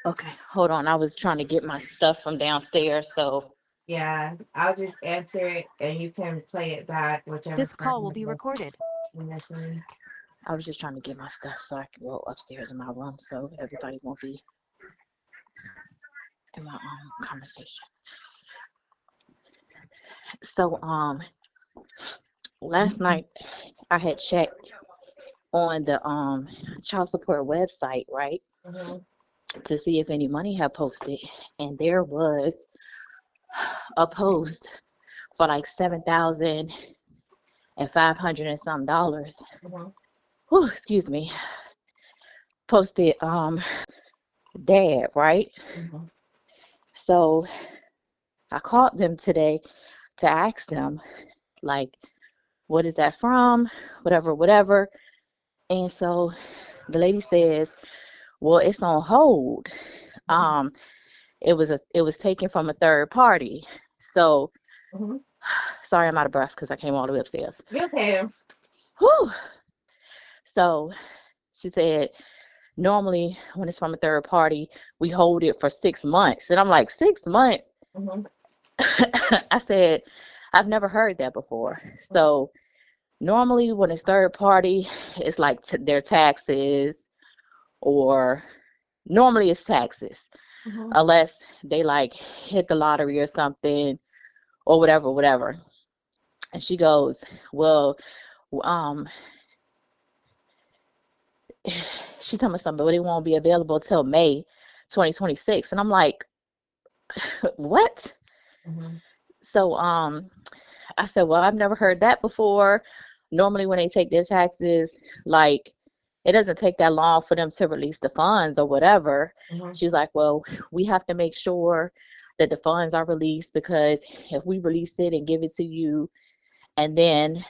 Okay, hold on. I was trying to get my stuff from downstairs, so Yeah, I'll just answer it and you can play it back, whichever this part call will be recorded. you missing. I was just trying to get my stuff so I can go upstairs in my room so everybody won't be in my own conversation. So last night I had checked on the child support website, right? Mm-hmm. To see if any money had posted, and there was a post for like 7,500 and some dollars. Mm-hmm. Whew, excuse me. Posted dad, right? Mm-hmm. So I called them today to ask them, like, what is that from? Whatever, whatever. And so the lady says, well, it's on hold. Um, it was taken from a third party. So Mm-hmm. sorry, I'm out of breath because I came all the way upstairs. You okay? Whew. So she said, normally when it's from a third party, we hold it for 6 months. And I'm like, 6 months? Mm-hmm. I said, I've never heard that before. So normally when it's third party, it's like their taxes, or normally it's taxes, Mm-hmm. unless they like hit the lottery or something or whatever, whatever. And she goes, well, um, she told me something, but it won't be available till May 2026. And I'm like, what? Mm-hmm. So I said, well, I've never heard that before. Normally when they take their taxes, like, it doesn't take that long for them to release the funds or whatever. Mm-hmm. She's like, well, we have to make sure that the funds are released, because if we release it and give it to you, and then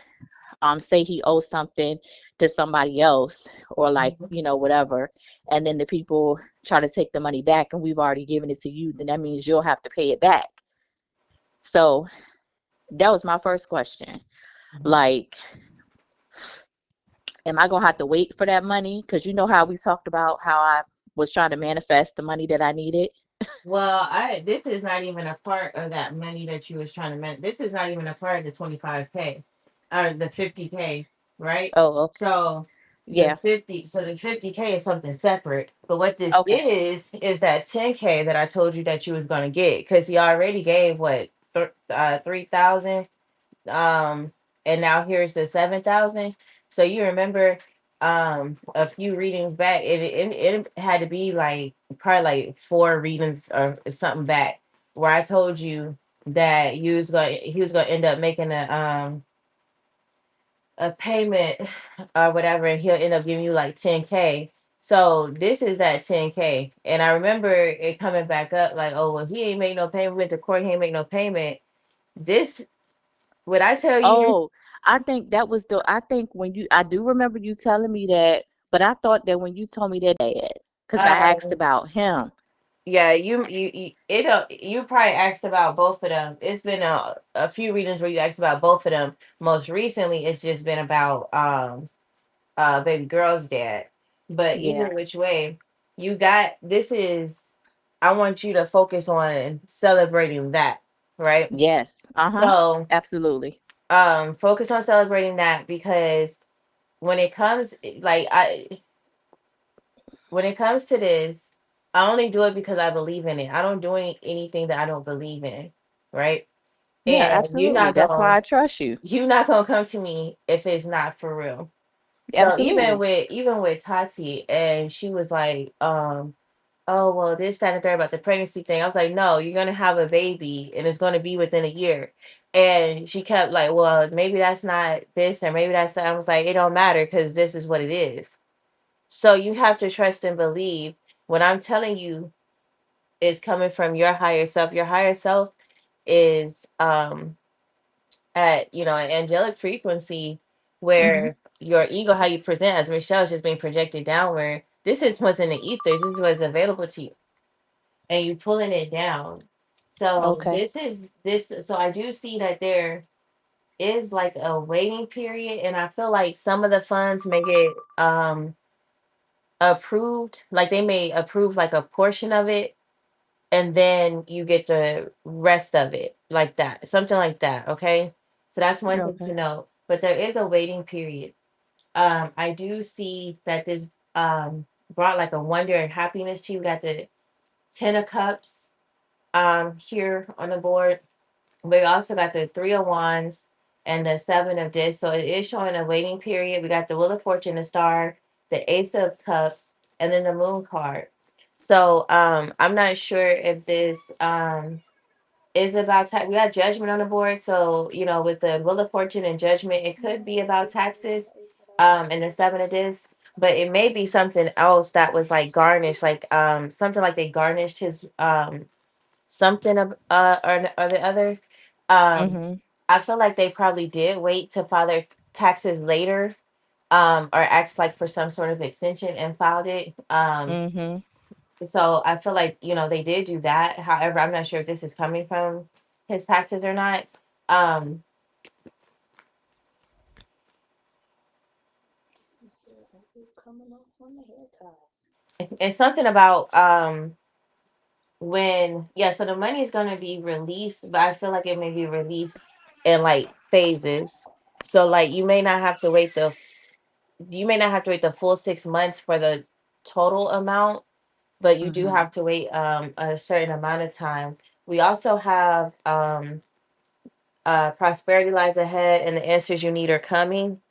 say he owes something to somebody else, or like, Mm-hmm. whatever, and then the people try to take the money back and we've already given it to you, then that means you'll have to pay it back. So that was my first question. Like, am I gonna have to wait for that money? Because you know how we talked about how I was trying to manifest the money that I needed. Well, I this is not even a part of that money that you was trying to make. This is not even a part of the 25K or the 50K, right? Oh, okay. So Yeah. the 50K is something separate. But what this Okay. is that 10K that I told you that you was gonna get, because he already gave what 3,000, um, and now here's the 7,000. So you remember, a few readings back, it had to be like probably like four readings or something back, where I told you that he was gonna end up making a payment or whatever, and he'll end up giving you like 10K. So this is that 10K. And I remember it coming back up like, oh well, he ain't make no payment. We went to court, he ain't make no payment. This, what I tell you. Oh, I think that was the. I think when I do remember you telling me that, but I thought that when you told me that dad, because I asked uh about him. Yeah, you probably asked about both of them. It's been a few readings where you asked about both of them. Most recently, it's just been about baby girl's dad. But Yeah. either which way, you got this is. I want you to focus on celebrating that, right? Yes. Uh-huh. So Absolutely. focus on celebrating that, because when it comes like I when it comes to this, I only do it because I believe in it. I don't do anything that I don't believe in, right? Yeah, And absolutely. That's why I trust you. you're not gonna come to me if it's not for real. So Absolutely. even with Tati, and she was like, oh well, this, that, and third about the pregnancy thing. I was like, no, you're gonna have a baby, and it's gonna be within a year. And she kept like, well, maybe that's not this, or maybe that's that. I was like, it don't matter because this is what it is. So you have to trust and believe what I'm telling you is coming from your higher self. Your higher self is at an angelic frequency, Mm-hmm. where your ego, how you present as Michelle, is just being projected downward. This is what's in the ethers. This is what's available to you, and you pulling it down. So Okay. this is this. So I do see that there is like a waiting period, and I feel like some of the funds may get approved, like they may approve like a portion of it, and then you get the rest of it, like that, something like that. Okay, so that's one thing to Okay. know. But there is a waiting period. I do see that this brought like a wonder and happiness to you. Got the Ten of Cups here on the board. We also got the Three of Wands and the Seven of Discs. So it is showing a waiting period. We got the Wheel of Fortune, the Star, the Ace of Cups, and then the Moon card. So I'm not sure if this is about tax. We got Judgment on the board. So, you know, with the Wheel of Fortune and Judgment, it could be about taxes and the Seven of Discs. But it may be something else that was like garnished, like something like they garnished his something of or the other. Um, Mhm. I feel like they probably did wait to file their taxes later, or asked like for some sort of extension and filed it. Mhm. So I feel like they did do that. However, I'm not sure if this is coming from his taxes or not. Um, It's coming off on the hair ties. it's something about when so the money is gonna be released, but I feel like it may be released in like phases. So like you may not have to wait the full 6 months for the total amount, but you do Mhm. have to wait a certain amount of time. We also have prosperity lies ahead and the answers you need are coming.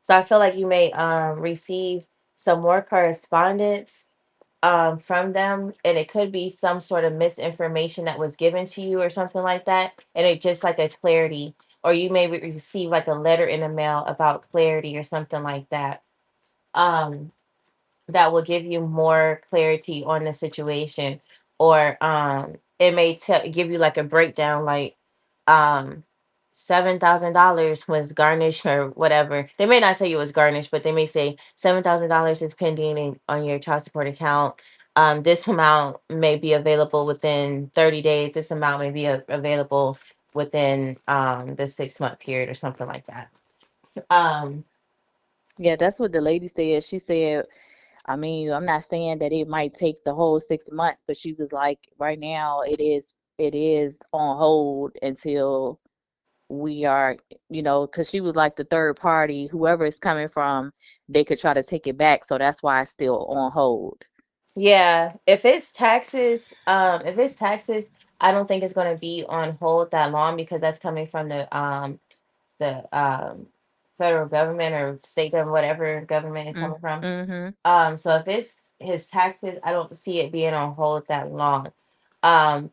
So I feel like you may receive some more correspondence from them, and it could be some sort of misinformation that was given to you or something like that, and it just like a clarity, or you may receive like a letter in the mail about clarity or something like that. Um, that will give you more clarity on the situation, or it may give you like a breakdown, like um $7,000 was garnished or whatever. They may not tell you it was garnished, but they may say $7,000 is pending on your child support account. This amount may be available within 30 days. This amount may be available within the 6 month period or something like that. um Yeah, that's what the lady said. She said, I mean, I'm not saying that it might take the whole 6 months, but she was like, right now it is on hold until we are, because she was like the third party, whoever it's coming from, they could try to take it back. So that's why it's still on hold. Yeah, if it's taxes, I don't think it's going to be on hold that long because that's coming from the federal government or state government, whatever government is coming from. Mm-hmm. So if it's his taxes, I don't see it being on hold that long.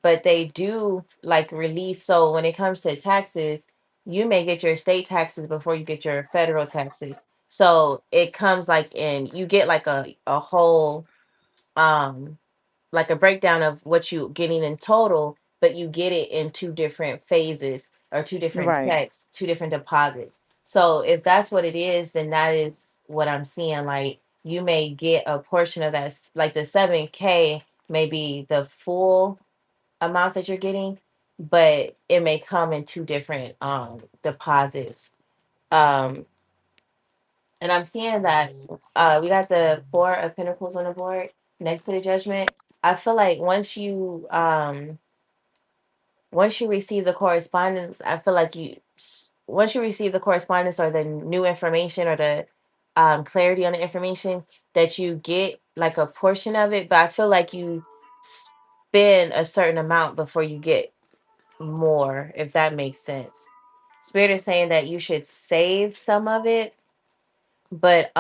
But they do like release. So when it comes to taxes, you may get your state taxes before you get your federal taxes. So it comes like you get like a whole um like a breakdown of what you getting in total, but you get it in two different phases or two different Right. checks, two different deposits. So if that's what it is, then that is what I'm seeing. Like you may get a portion of that, like the 7K may be the full amount that you're getting, but it may come in two different deposits. Um and I'm seeing that we got the Four of Pentacles on the board next to the Judgment. I feel like once you receive the correspondence, I feel like once you receive the correspondence or the new information or the clarity on the information, that you get like a portion of it, but I feel like you spend a certain amount before you get more, if that makes sense. Spirit is saying that you should save some of it, but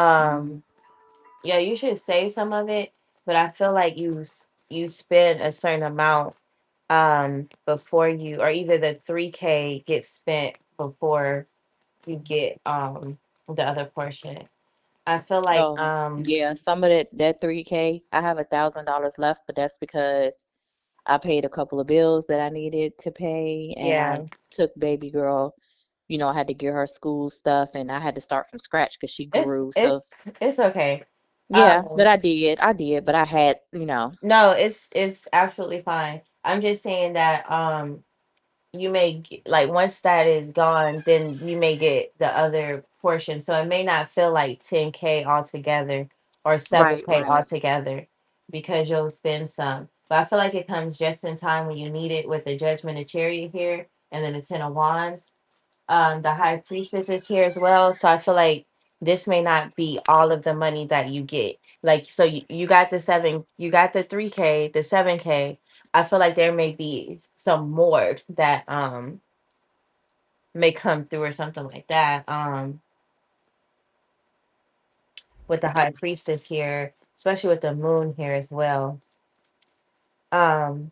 yeah, you should save some of it, but I feel like you spend a certain amount before you, or either the 3K gets spent before you get the other portion. I feel like Oh, yeah. Some of that 3K, I have $1,000 left, but that's because I paid a couple of bills that I needed to pay, and I yeah, took baby girl. I had to get her school stuff, and I had to start from scratch because she it's grew. So it's it's okay. yeah, but Um I did, but I had. no, it's absolutely fine. I'm just saying that you may like once that is gone, then you may get the other portion. So it may not feel like 10K altogether or Right, 7K right. altogether because you'll spend some. But I feel like it comes just in time when you need it with the Judgment of Chariot here and then the Ten of Wands. The High Priestess is here as well. So I feel like this may not be all of the money that you get. Like, so you got the you got the 3K, the 7K. I feel like there may be some more that may come through or something like that. With the High Priestess here, especially with the moon here as well. Um,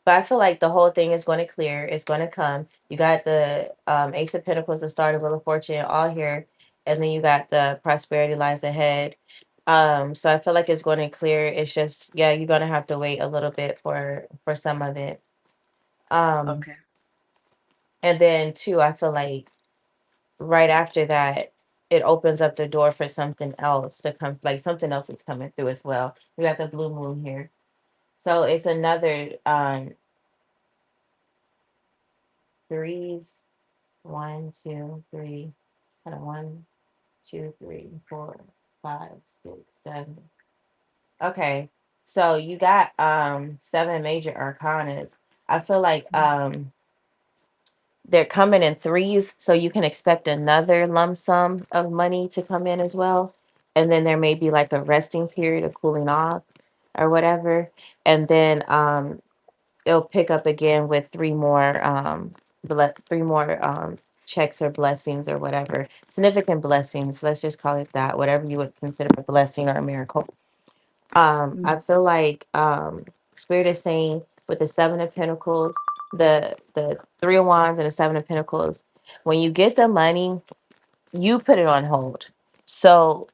but I feel like the whole thing is going to clear. It's going to come. You got the Ace of Pentacles, the Star, the Wheel of Fortune, all here, and then you got the Prosperity lies ahead. So I feel like it's going to clear. It's just, yeah, you're going to have to wait a little bit for some of it. Um, Okay. and then too, I feel like right after that, it opens up the door for something else to come. Like something else is coming through as well. We got the blue moon here, so it's another threes. One, two, three. Kind of one, two, three, four, five, six, seven. Okay. So you got seven major arcanas. I feel like they're coming in threes, so you can expect another lump sum of money to come in as well. And then there may be like a resting period of cooling off or whatever. And then it'll pick up again with three more checks or blessings or whatever. Significant blessings, let's just call it that, whatever you would consider a blessing or a miracle. I Mm-hmm. feel like Spirit is saying with the Seven of Pentacles, the Three of Wands and the Seven of Pentacles, when you get the money, you put it on hold. So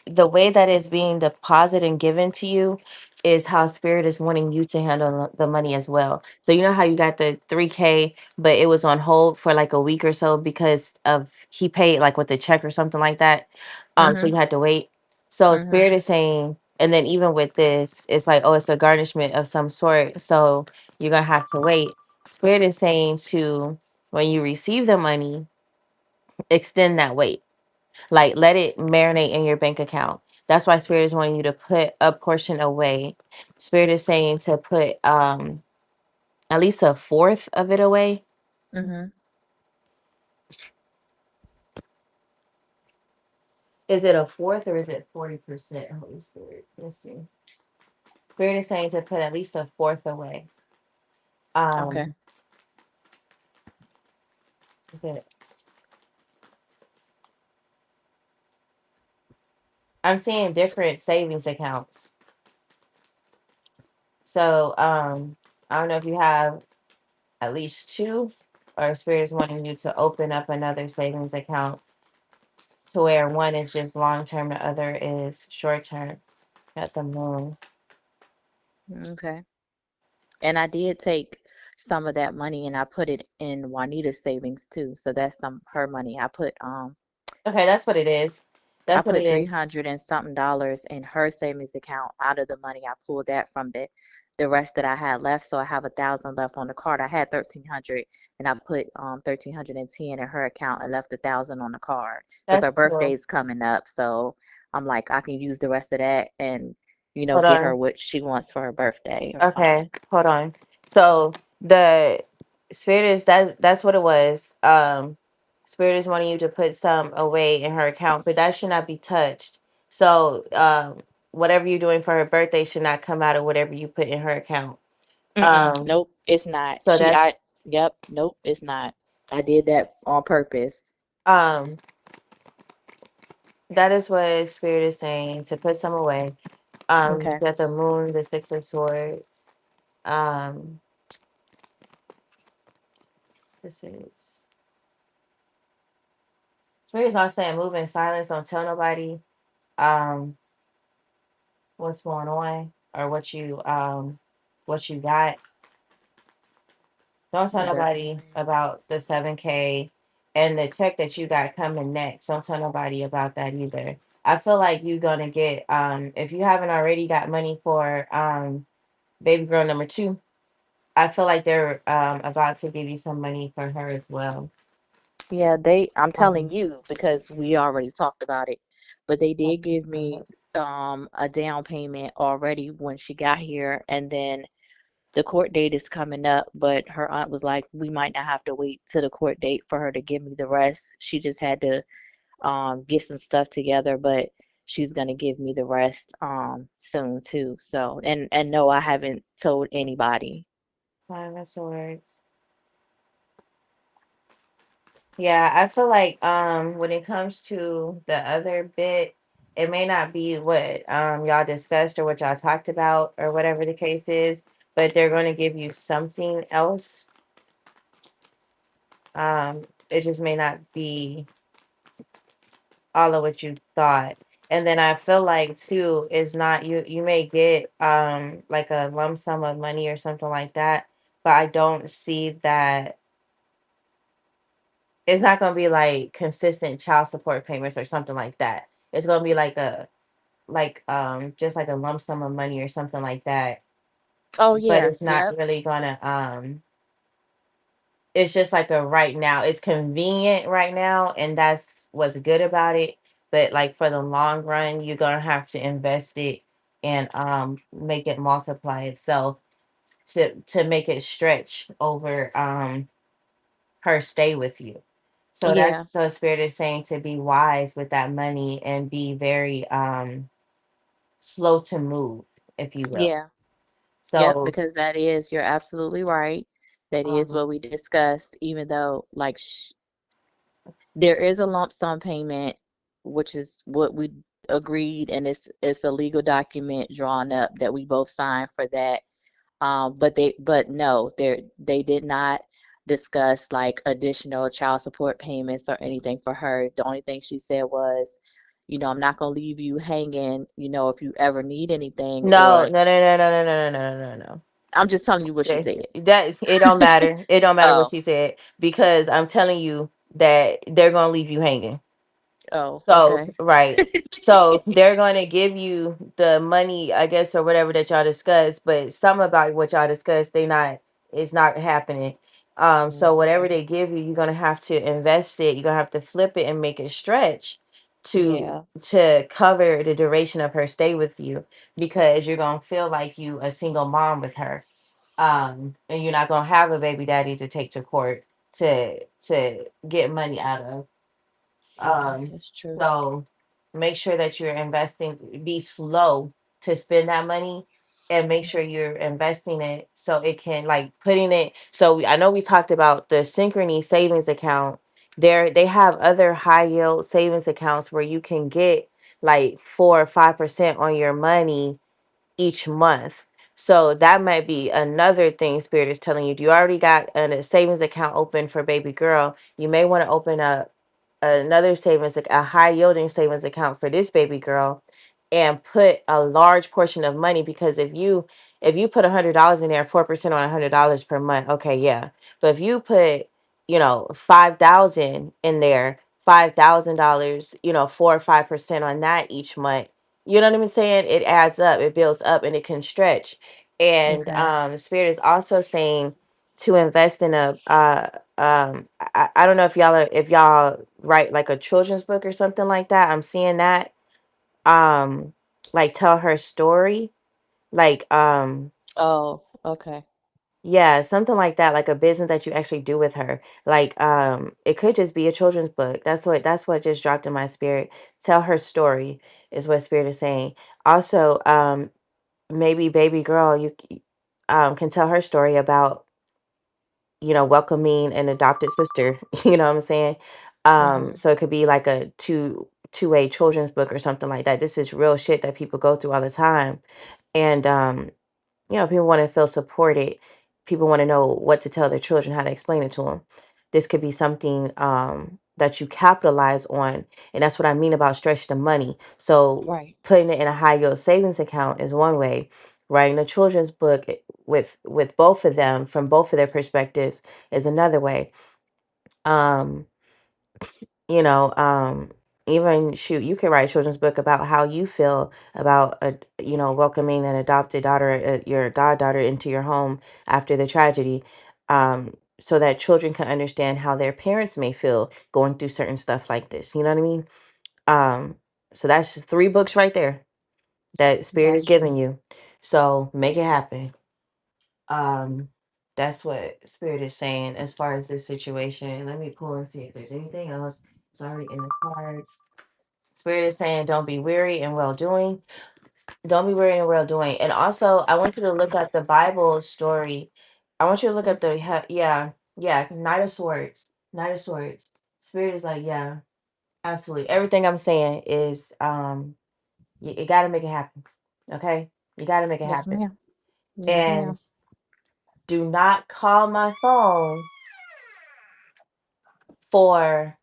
the way that is being deposited and given to you is how spirit is wanting you to handle the money as well. So you know how you got the 3K, but it was on hold for like a week or so because of he paid like with a check or something like that. So Mm-hmm. you had to wait. So Mm-hmm. spirit is saying, and then even with this, it's like, oh, it's a garnishment of some sort. So you're gonna have to wait. Spirit is saying to when you receive the money, extend that wait, like let it marinate in your bank account. That's why spirit is wanting you to put a portion away. Spirit is saying to put at least a fourth of it away. Mm-hmm. Is it a fourth or is it 40%? Holy Spirit, let's see. Spirit is saying to put at least a fourth away. Okay. um okay. I'm seeing different savings accounts. So I don't know if you have at least two, or spirit is wanting you to open up another savings account to where one is just long term, the other is short term. Got the moon. Okay. And I did take some of that money and I put it in Juanita's savings too. So that's some her money. Okay, that's what it is. I That's what put it three is. hundred and something dollars in her savings account out of the money. I pulled that from the rest that I had left. So I have 1,000 left on the card. I had 1,300 and I put 1,310 in her account and left 1,000 on the card because her That's birthday cool. is coming up. So I'm like, I can use the rest of that and Hold get her on. what she wants for her birthday or something. Okay, hold on. So the spirit is that's what it was. Spirit is wanting you to put some away in her account, but that should not be touched. So whatever you're doing for her birthday should not come out of whatever you put in her account. Mm-mm, Um, nope, it's not. so that's Yep, nope, it's not. I did that on purpose. um that is what spirit is saying to put some away. Okay. Got the moon, the six of swords. Um, this is spirit's not saying move in silence, don't tell nobody um what's going on or what you got. Don't tell nobody Definitely. about the 7K and the check that you got coming next. Don't tell nobody about that either. I feel like you're gonna get if you haven't already got money for baby girl number two, I feel like they're about to give you some money for her as well. I'm telling Um, you because we already talked about it. but they did give me a down payment already when she got here, and then the court date is coming up, but her aunt was like, we might not have to wait to the court date for her to give me the rest. She just had to get some stuff together, but she's gonna give me the rest soon too. So and no, I haven't told anybody. Five of Swords. Yeah, I feel like when it comes to the other bit, it may not be what y'all discussed or what y'all talked about or whatever the case is, but they're going to give you something else. It just may not be all of what you thought. And then I feel like too is not you may get like a lump sum of money or something like that, but I don't see that it's not gonna be like consistent child support payments or something like that. It's gonna be like a just like a lump sum of money or something like that. Oh But yeah, it's not yep, really gonna it's just like a right now. It's convenient right now, and that's what's good about it. But like for the long run, you're gonna have to invest it and make it multiply itself to make it stretch over her stay with you. So that's yeah, so Spirit is saying to be wise with that money and be very slow to move, if you will. yeah, yep. So Because that is, you're absolutely right. That is um what we discussed. Even though, like, there is a lump sum payment, which is what we agreed, and it's a legal document drawn up that we both signed for that. But no, they did not discuss like additional child support payments or anything for her. The only thing she said was, I'm not gonna leave you hanging, if you ever need anything, no, or no, no, no, no, no, no, no, no, no, no. I'm just telling you what she That said. it don't matter. It don't matter what Oh, she said because I'm telling you that they're gonna leave you hanging. oh, So, okay. right. So they're going to give you the money, I guess, or whatever that y'all discussed, but some about what y'all discussed, it's not happening. So whatever Mhm. they give you, you're going to have to invest it. You're going to have to flip it and make it stretch Yeah, to cover the duration of her stay with you because you're going to feel like you a single mom with her. And you're not going to have a baby daddy to take to court to get money out of. yeah, Um, that's true. so make sure that you're investing, be slow to spend that money and make sure you're investing it so it can like putting it. So I know we talked about the Synchrony savings account. They have other high yield savings accounts where you can get like 4 or 5% on your money each month. So that might be another thing Spirit is telling you. You already got a savings account open for baby girl. You may want to open up another savings, a high yielding savings account for this baby girl and put a large portion of money because if you put $100 in there, 4% on $100 per month, okay, yeah. But if you put, 5,000 in there, $5,000, 4 or 5% on that each month, you know what I'm saying? It adds up, it builds up, and it can stretch. And Okay. Spirit is also saying to invest in a I don't know if y'all write like a children's book or something like that. I'm seeing that. Like tell her story. Like Oh, okay. yeah, something like that, like a business that you actually do with her. Like it could just be a children's book. That's what just dropped in my spirit. Tell her story is what spirit is saying. Also, maybe baby girl, can tell her story about welcoming an adopted sister. You know what I'm saying? Mhm. So it could be like a two-way children's book or something like that. This is real shit that people go through all the time. And people want to feel supported. People want to know what to tell their children, how to explain it to them. This could be something that you capitalize on. And that's what I mean about stretch the money. So Right. putting it in a high yield savings account is one way. Writing a children's book with both of them from both of their perspectives is another way. Um, you know, um, even shoot, you could write a children's book about how you feel about welcoming an adopted daughter, your goddaughter into your home after the tragedy, so that children can understand how their parents may feel going through certain stuff like this. You know what I mean? Um, So that's 3 books right there that Spirit is Got you. giving you. So make it happen. Um, that's what Spirit is saying as far as this situation. Let me pull and see if there's anything else. It's already in the cards. Spirit is saying, don't be weary in well doing. Don't be weary in well doing. And also, I want you to look at the Bible story. I want you to look at the, yeah, Knight of Swords. Knight of Swords. Spirit is like, yeah, absolutely. Everything I'm saying is, you got to make it happen. Okay? You got to make it Yes, happen. ma'am. Yes, And ma'am. do not call my phone for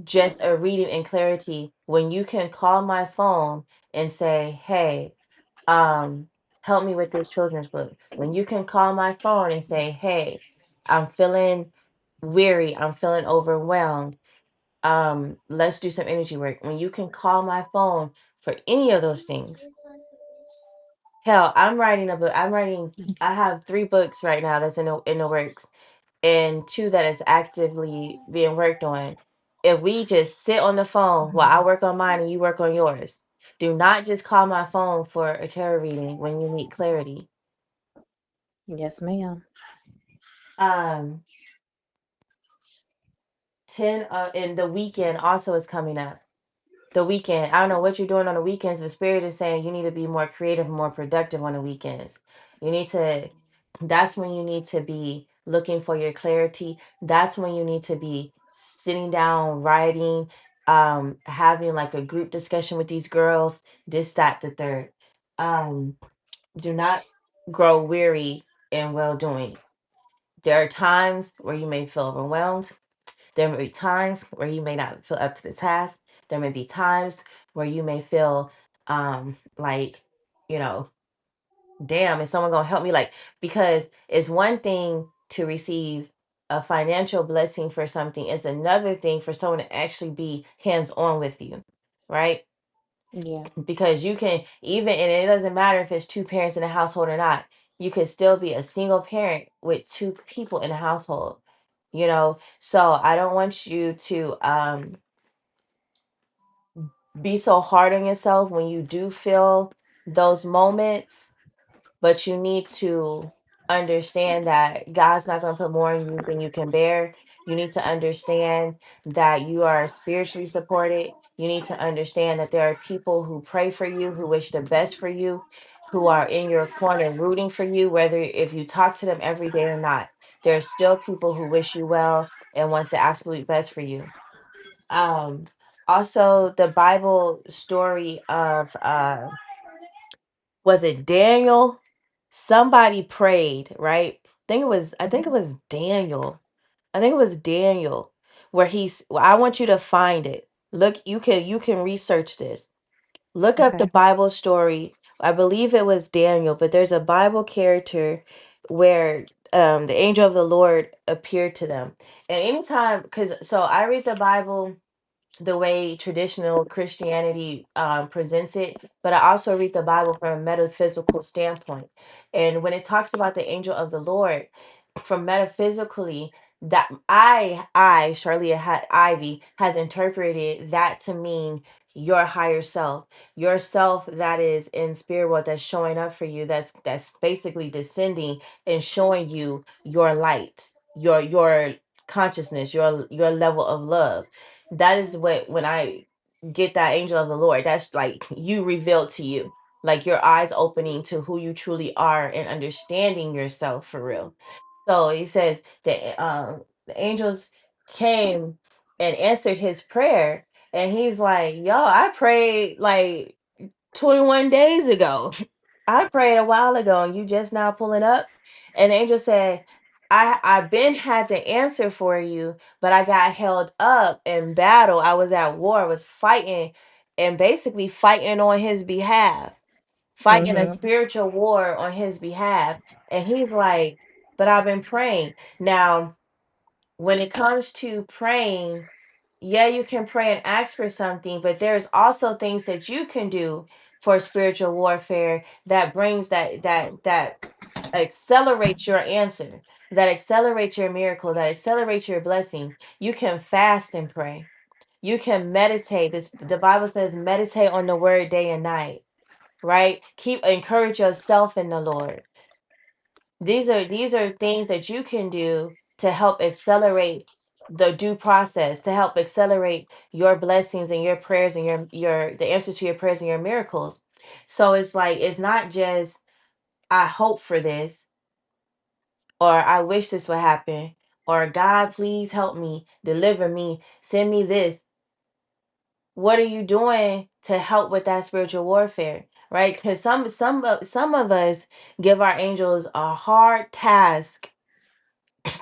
just a reading and clarity when you can call my phone and say, hey, um, help me with this children's book. When you can call my phone and say, hey, I'm feeling weary, I'm feeling overwhelmed. Let's do some energy work. When you can call my phone for any of those things. Hell, I'm writing a book. I have 3 books right now that's in the works, and 2 that is actively being worked on. If we just sit on the phone while I work on mine and you work on yours, do not just call my phone for a tarot reading when you need clarity. Yes, ma'am. Um, 10 and the weekend also is coming up. The weekend. I don't know what you're doing on the weekends, but Spirit is saying you need to be more creative, more productive on the weekends. You need to, that's when you need to be looking for your clarity. That's when you need to be sitting down, writing, having like a group discussion with these girls, this, that, the third. Um, do not grow weary in well doing. There are times where you may feel overwhelmed. There may be times where you may not feel up to the task. There may be times where you may feel like, you know, damn, is someone gonna help me? Like, because it's one thing to receive a financial blessing for something, it's another thing for someone to actually be hands-on with you, right? Yeah. Because you can even, and it doesn't matter if it's 2 parents in a household or not, you could still be a single parent with 2 people in a household, you know. So I don't want you to be so hard on yourself when you do feel those moments, but you need to understand that God's not going to put more on you than you can bear. You need to understand that you are spiritually supported. You need to understand that there are people who pray for you, who wish the best for you, who are in your corner rooting for you, whether if you talk to them every day or not. There are still people who wish you well and want the absolute best for you. Um, Also, the Bible story of was it Daniel? Somebody prayed, right? I think it Mhm. was Daniel. I think it was Daniel where well, I want you to find it. Look, you can research this. Look up the Okay. Bible story. I believe it was Daniel, but there's a Bible character where the angel of the Lord appeared to them. And anytime, because so I read the Bible the way traditional Christianity presents it, but I also read the Bible from a metaphysical standpoint. And when it talks about the angel of the Lord, from metaphysically, that Charlia Ivy has interpreted that to mean your higher self, yourself that is in spirit world, that's showing up for you, that's basically descending and showing you your light, your consciousness, your level of love. That is what, when I get that angel of the Lord, that's like you revealed to you, like your eyes opening to who you truly are and understanding yourself for real. So he says that the angels came and answered his prayer, and he's like, "Yo, I prayed like 21 days ago. I prayed a while ago, and you just now pulling up." And the angel said, I've been had the answer for you, but I got held up in battle. I was at war, I was fighting, and basically fighting on his behalf, fighting a Mhm. spiritual war on his behalf. And he's like, but I've been praying. Now, when it comes to praying, yeah, you can pray and ask for something, but there's also things that you can do for spiritual warfare that brings that accelerates your answer, that accelerates your miracle, that accelerates your blessing. You can fast and pray. You can meditate. This the Bible says meditate on the word day and night, right? Keep encourage yourself in the Lord. These are things that you can do to help accelerate the due process, to help accelerate your blessings and your prayers and your the answers to your prayers and your miracles. So it's like it's not just I hope for this, or I wish this would happen, or God please help me, deliver me, send me this. What are you doing to help with that spiritual warfare? Right? Because some of us give our angels a hard task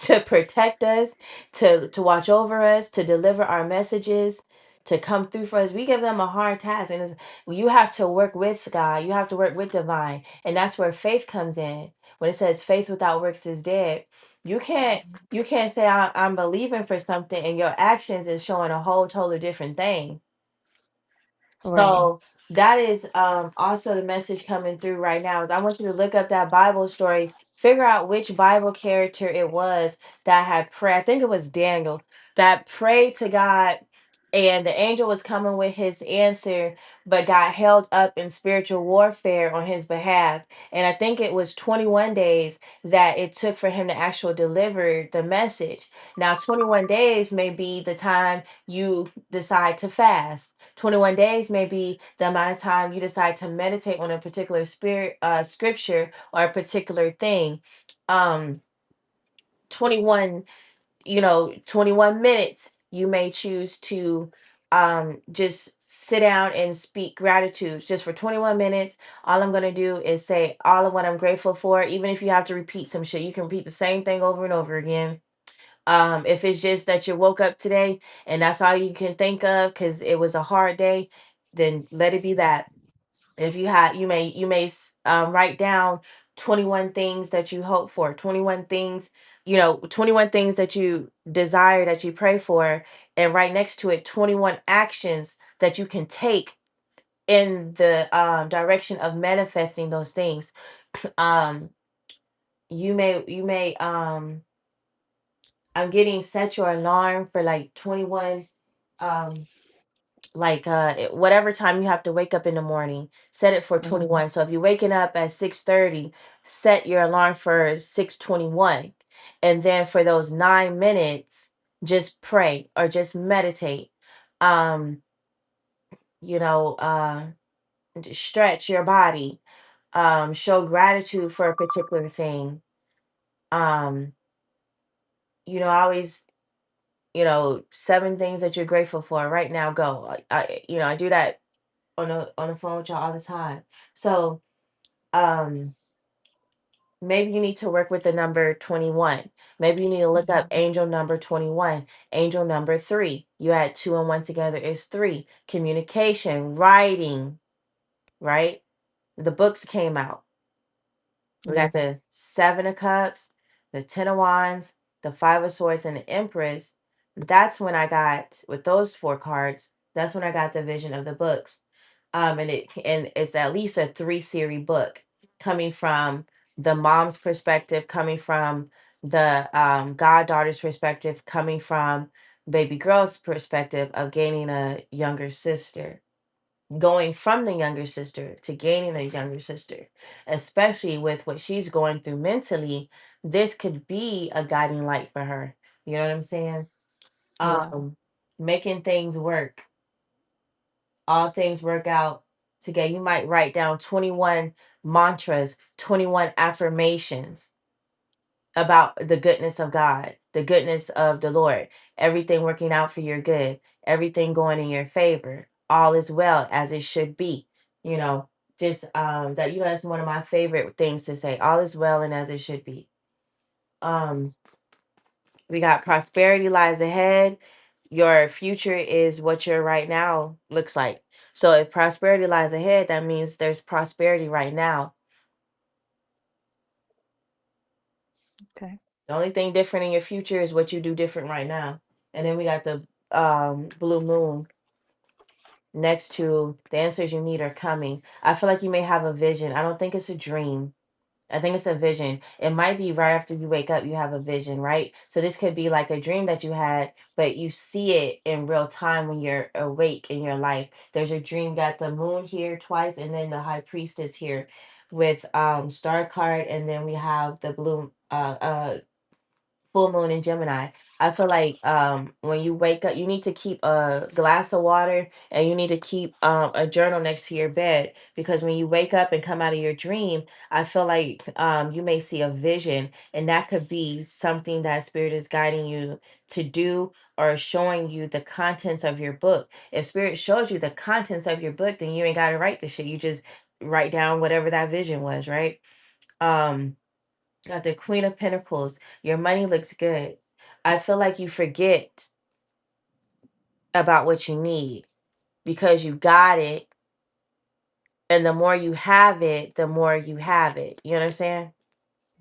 to protect us, to watch over us, to deliver our messages, to come through for us. We give them a hard task, and you have to work with God. You have to work with divine, and that's where faith comes in. When it says faith without works is dead, you can't say I'm believing for something, and your actions is showing a whole totally different thing. Right. So that is also the message coming through right now is I want you to look up that Bible story, figure out which Bible character it was that had prayed. I think it was Daniel that prayed to God, and the angel was coming with his answer, but got held up in spiritual warfare on his behalf. And I think it was 21 days that it took for him to actually deliver the message. Now, 21 days may be the time you decide to fast. 21 days may be the amount of time you decide to meditate on a particular scripture or a particular thing. 21, 21 minutes you may choose to just sit down and speak gratitudes just for 21 minutes. All I'm going to do is say all of what I'm grateful for. Even if you have to repeat some shit, you can repeat the same thing over and over again. If it's just that you woke up today and that's all you can think of because it was a hard day, then let it be that. If you had, you may write down 21 things that you hope for, 21 things, 21 things that you desire, that you pray for, and right next to it, 21 actions that you can take in the direction of manifesting those things. Um, you may I'm getting set your alarm for like 21, um like whatever time you have to wake up in the morning, set it for Mm-hmm. 21. So if you're waking up at 6:30, set your alarm for 6:21. And then for those 9 minutes, just pray or just meditate. Um, you know, stretch your body, show gratitude for a particular thing. Um, always 7 things that you're grateful for right now. Go. I do that on the phone with y'all all the time. So um maybe you need to work with the number 21. Maybe you need to look up Mm-hmm. angel number 21, angel number 3. You add 2 and 1 together is 3. Communication, writing, right? The books came out. We Yeah. got the 7 of Cups, the 10 of Wands, the 5 of Swords, and the Empress. That's when I got with those 4 cards. That's when I got the vision of the books. And it's at least a 3 series book coming from the mom's perspective, coming from the goddaughter's perspective, coming from baby girl's perspective of gaining a younger sister, going from the younger sister to gaining a younger sister, especially with what she's going through mentally. This could be a guiding light for her. You know what I'm saying? Yeah. Um, making things work, all things work out together. You might write down 21 mantras, 21 affirmations about the goodness of God, the goodness of the Lord, everything working out for your good, everything going in your favor, all is well as it should be. You know, just that that's one of my favorite things to say. All is well and as it should be. Um, we got prosperity lies ahead. Your future is what your right now looks like. So if prosperity lies ahead, that means there's prosperity right now. Okay. The only thing different in your future is what you do different right now. And then we got the blue moon next to the answers you need are coming. I feel like you may have a vision. I don't think it's a dream. I think it's a vision. It might be right after you wake up, you have a vision, right? So this could be like a dream that you had, but you see it in real time when you're awake in your life. There's a dream, got the moon here twice, and then the high priestess here with star card, and then we have the blue full moon in Gemini. I feel like when you wake up, you need to keep a glass of water and you need to keep a journal next to your bed, because when you wake up and come out of your dream, I feel like you may see a vision, and that could be something that spirit is guiding you to do, or showing you the contents of your book. If spirit shows you the contents of your book, then you ain't got to write the shit. You just write down whatever that vision was, right? Um Got the Queen of Pentacles. Your money looks good. I feel like you forget about what you need because you got it. And the more you have it, the more you have it. You understand?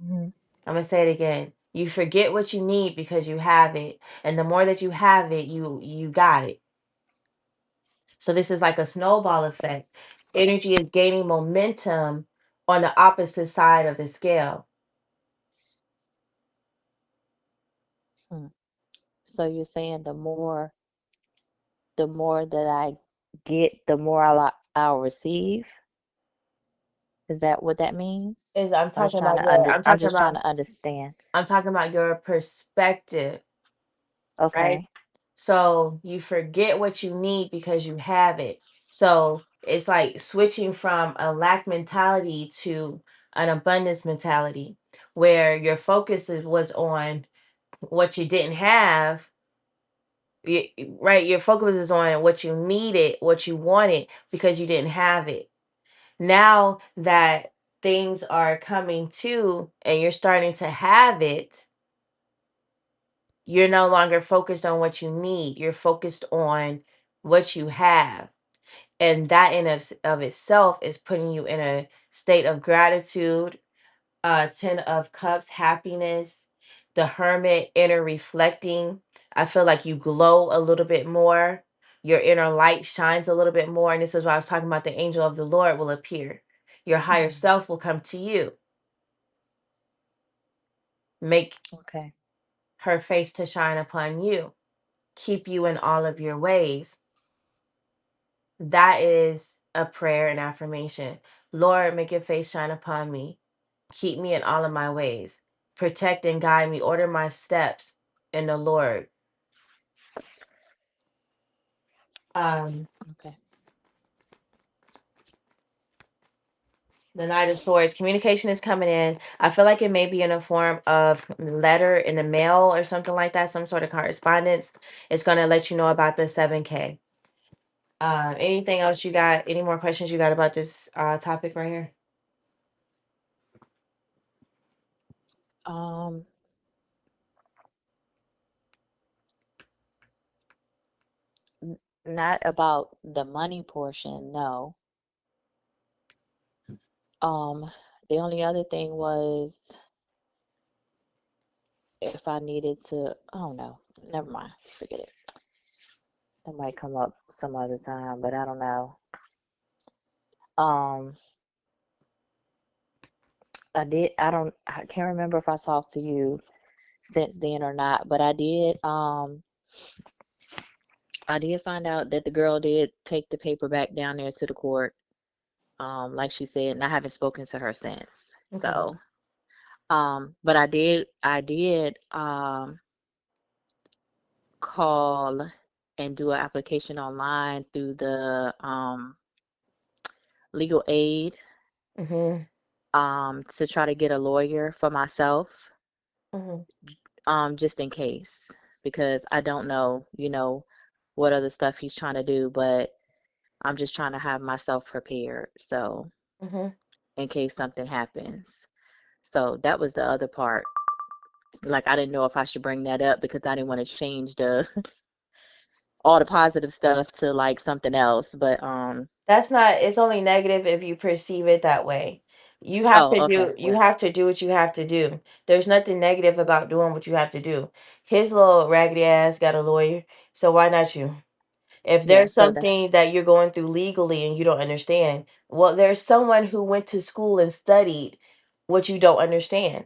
Hmm. I'm going to say it again. You forget what you need because you have it. And the more that you have it, you got it. So this is like a snowball effect. Energy is gaining momentum on the opposite side of the scale. Hmm. So you're saying the more that I get, the more I'll receive. Is that what that means? Is I'm just trying to understand. I'm talking about your perspective, right? Okay. So you forget what you need because you have it. So it's like switching from a lack mentality to an abundance mentality, where your focus was on what you didn't have. Right? Your focus is on what you needed, what you wanted, because you didn't have it. Now that things are coming to and you're starting to have it, you're no longer focused on what you need. You're focused on what you have. And that of itself is putting you in a state of gratitude. 10 of cups, happiness. The hermit, inner reflecting. I feel like you glow a little bit more. Your inner light shines a little bit more. And this is why I was talking about the angel of the Lord will appear. Your higher Hmm. self will come to you. Make Okay. her face to shine upon you. Keep you in all of your ways. That is a prayer and affirmation. Lord, make your face shine upon me. Keep me in all of my ways. Protect and guide me. Order my steps in the Lord. Um, Okay. the Knight of Swords. Communication is coming in. I feel like it may be in a form of letter in the mail or something like that, some sort of correspondence. It's going to let you know about the 7K. Anything else you got? Any more questions you got about this topic right here? Um, Not about the money portion, no. The only other thing was if I needed to, oh no, never mind, forget it. That might come up some other time, but I don't know. Um, I can't remember if I talked to you since then or not, but I did find out that the girl did take the paper back down there to the court, like she said, and I haven't spoken to her since. Okay. So, but I did call and do an application online through the legal aid Mm-hmm. to try to get a lawyer for myself, Mm-hmm. just in case, because I don't know, what other stuff he's trying to do, but I'm just trying to have myself prepared. So, Mm-hmm. in case something happens. So, that was the other part. Like, I didn't know if I should bring that up because I didn't want to change the all the positive stuff to like something else, but That's not, it's only negative if you perceive it that way. oh, okay. You Well, have to do what you have to do. There's nothing negative about doing what you have to do. His little raggedy ass got a lawyer, so why not you? If yeah, there's so that something that you're going through legally and you don't understand, well, there's someone who went to school and studied what you don't understand,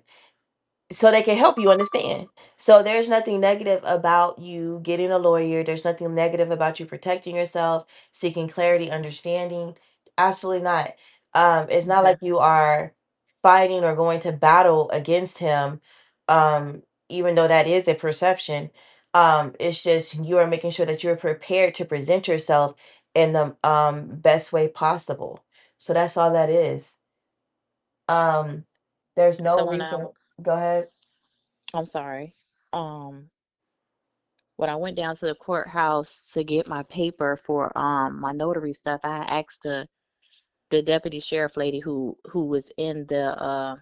so they can help you understand. So there's nothing negative about you getting a lawyer. There's nothing negative about you protecting yourself, seeking clarity, understanding. Absolutely not. It's not like Okay. you are fighting or going to battle against him, even though that is a perception. It's just you are making sure that you're prepared to present yourself in the best way possible. So that's all that is. Um, there's no So when I, reason. Go ahead. I'm sorry. Um, when I went down to the courthouse to get my paper for my notary stuff, I asked the deputy sheriff lady who was in the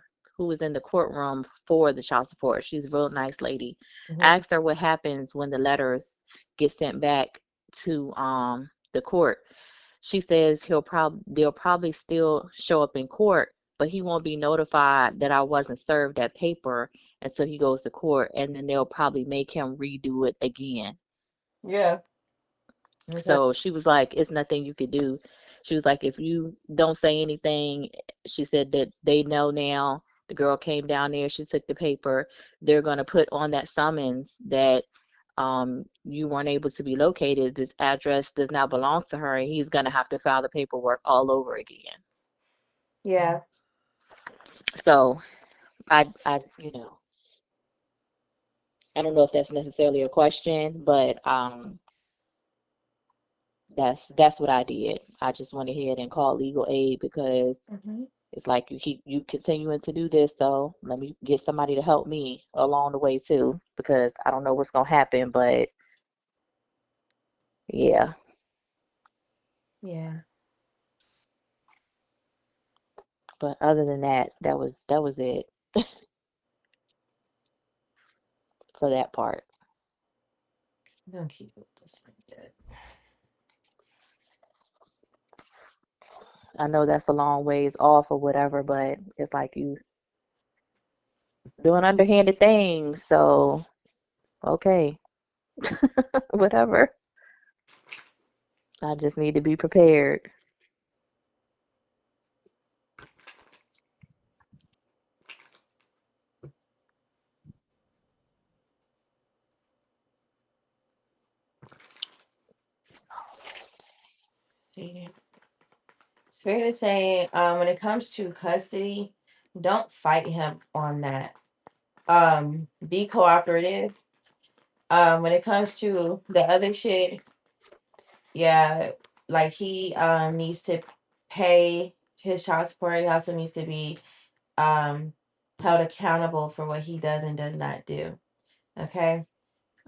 courtroom for the child support. She's a real nice lady. I Mhm. asked her what happens when the letters get sent back to the court. She says they'll probably still show up in court, but he won't be notified that I wasn't served that paper until he goes to court, and then they'll probably make him redo it again. Yeah. Okay. So she was like, it's nothing you could do. She was like, if you don't say anything, she said that they know now. The girl came down there, she took the paper. They're going to put on that summons that you weren't able to be located. This address does not belong to her, and he's going to have to file the paperwork all over again. Yeah. So I don't know if that's necessarily a question, but that's what I did. I just went ahead and called legal aid because Hmm. it's like you continuing to do this, so let me get somebody to help me along the way too, because I don't know what's gonna happen, but yeah. Yeah. But other than that, that was it for that part. I'm gonna keep it just like that. I know that's a long ways off or whatever, but it's like you doing underhanded things, so okay, whatever. I just need to be prepared. See, it's fair to say, when it comes to custody, don't fight him on that. Be cooperative. When it comes to the other shit, yeah, like he needs to pay his child support. He also needs to be um held accountable for what he does and does not do. Okay.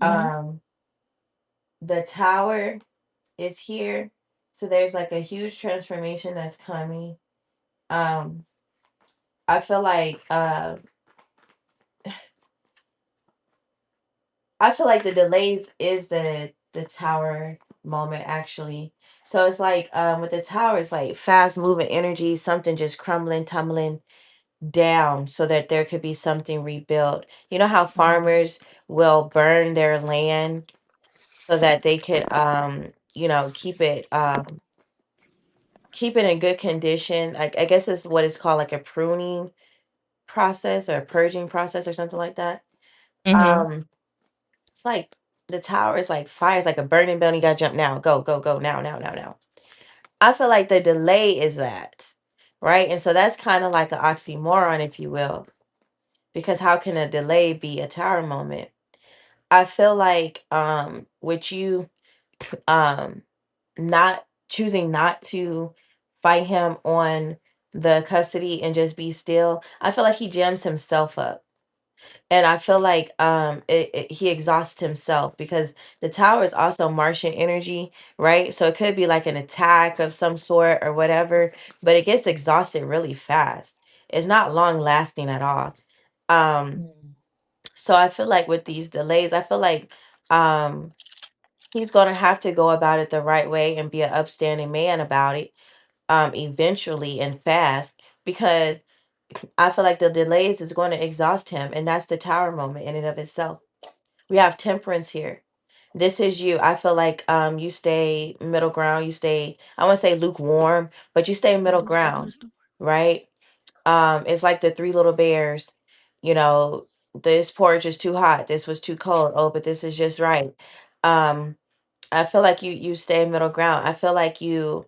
Mhm. Um, the tower is here. So there's like a huge transformation that's coming. Um, I feel like the delays is the tower moment actually. So it's like with the tower, it's like fast moving energy, something just crumbling, tumbling down so that there could be something rebuilt. You know how Mhm. farmers will burn their land so that they could keep it in good condition. I guess it's what it's called, like a pruning process or a purging process or something like that. Mhm. Um, it's like the tower is like fire, it's like a burning building. You gotta jump now, go, go, go, now, now, now, now. I feel like the delay is that, right? And so that's kind of like an oxymoron, if you will, because how can a delay be a tower moment? I feel like with you um not choosing not to fight him on the custody and just be still, I feel like he jams himself up. And I feel like he exhausts himself because the tower is also Martian energy, right? So it could be like an attack of some sort or whatever, but it gets exhausted really fast. It's not long lasting at all. Um, Mhm. so I feel like with these delays, I feel like um he's gonna have to go about it the right way and be an upstanding man about it, eventually and fast, because I feel like the delays is going to exhaust him, and that's the tower moment in and of itself. We have temperance here. This is you. I feel like you stay middle ground. You stay, I want to say lukewarm, but you stay Yeah, middle who's open ground, this door? right? It's like the three little bears, you know, this porridge is too hot, this was too cold, oh, but this is just right. Um, I feel like you stay middle ground. I feel like you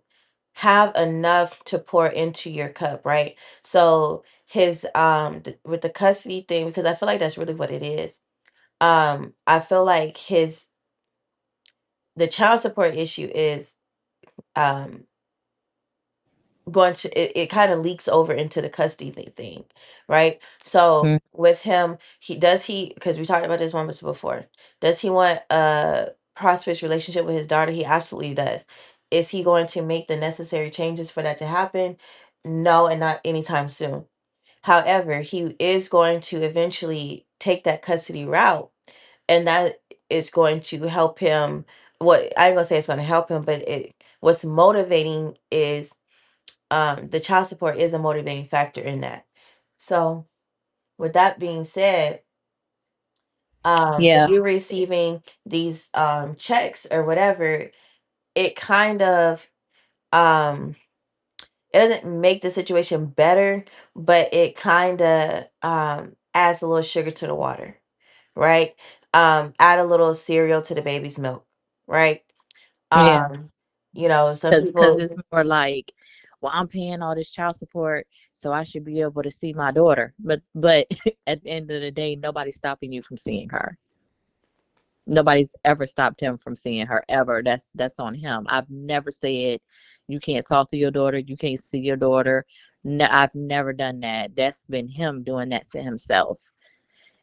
have enough to pour into your cup, right? So his with the custody thing, because I feel like that's really what it is. I feel like his the child support issue is um going to it kind of leaks over into the custody thing, right? So Mhm. with him, he because we talked about this once before, does he want a prosperous relationship with his daughter? He absolutely does. Is he going to make the necessary changes for that to happen? No, and not anytime soon. However, he is going to eventually take that custody route, and that is going to help him. What I'm gonna say it's going to help him, but what's motivating is the child support is a motivating factor in that. So, with that being said, if Yeah. you're receiving these checks or whatever, it kind of um, it doesn't make the situation better, but it kind of adds a little sugar to the water, right? Add a little cereal to the baby's milk, right? Yeah. Um, some Cause people. it's more like, well, I'm paying all this child support, so I should be able to see my daughter. But at the end of the day, nobody's stopping you from seeing her. Nobody's ever stopped him from seeing her ever. That's on him. I've never said you can't talk to your daughter, you can't see your daughter. No, I've never done that. That's been him doing that to himself.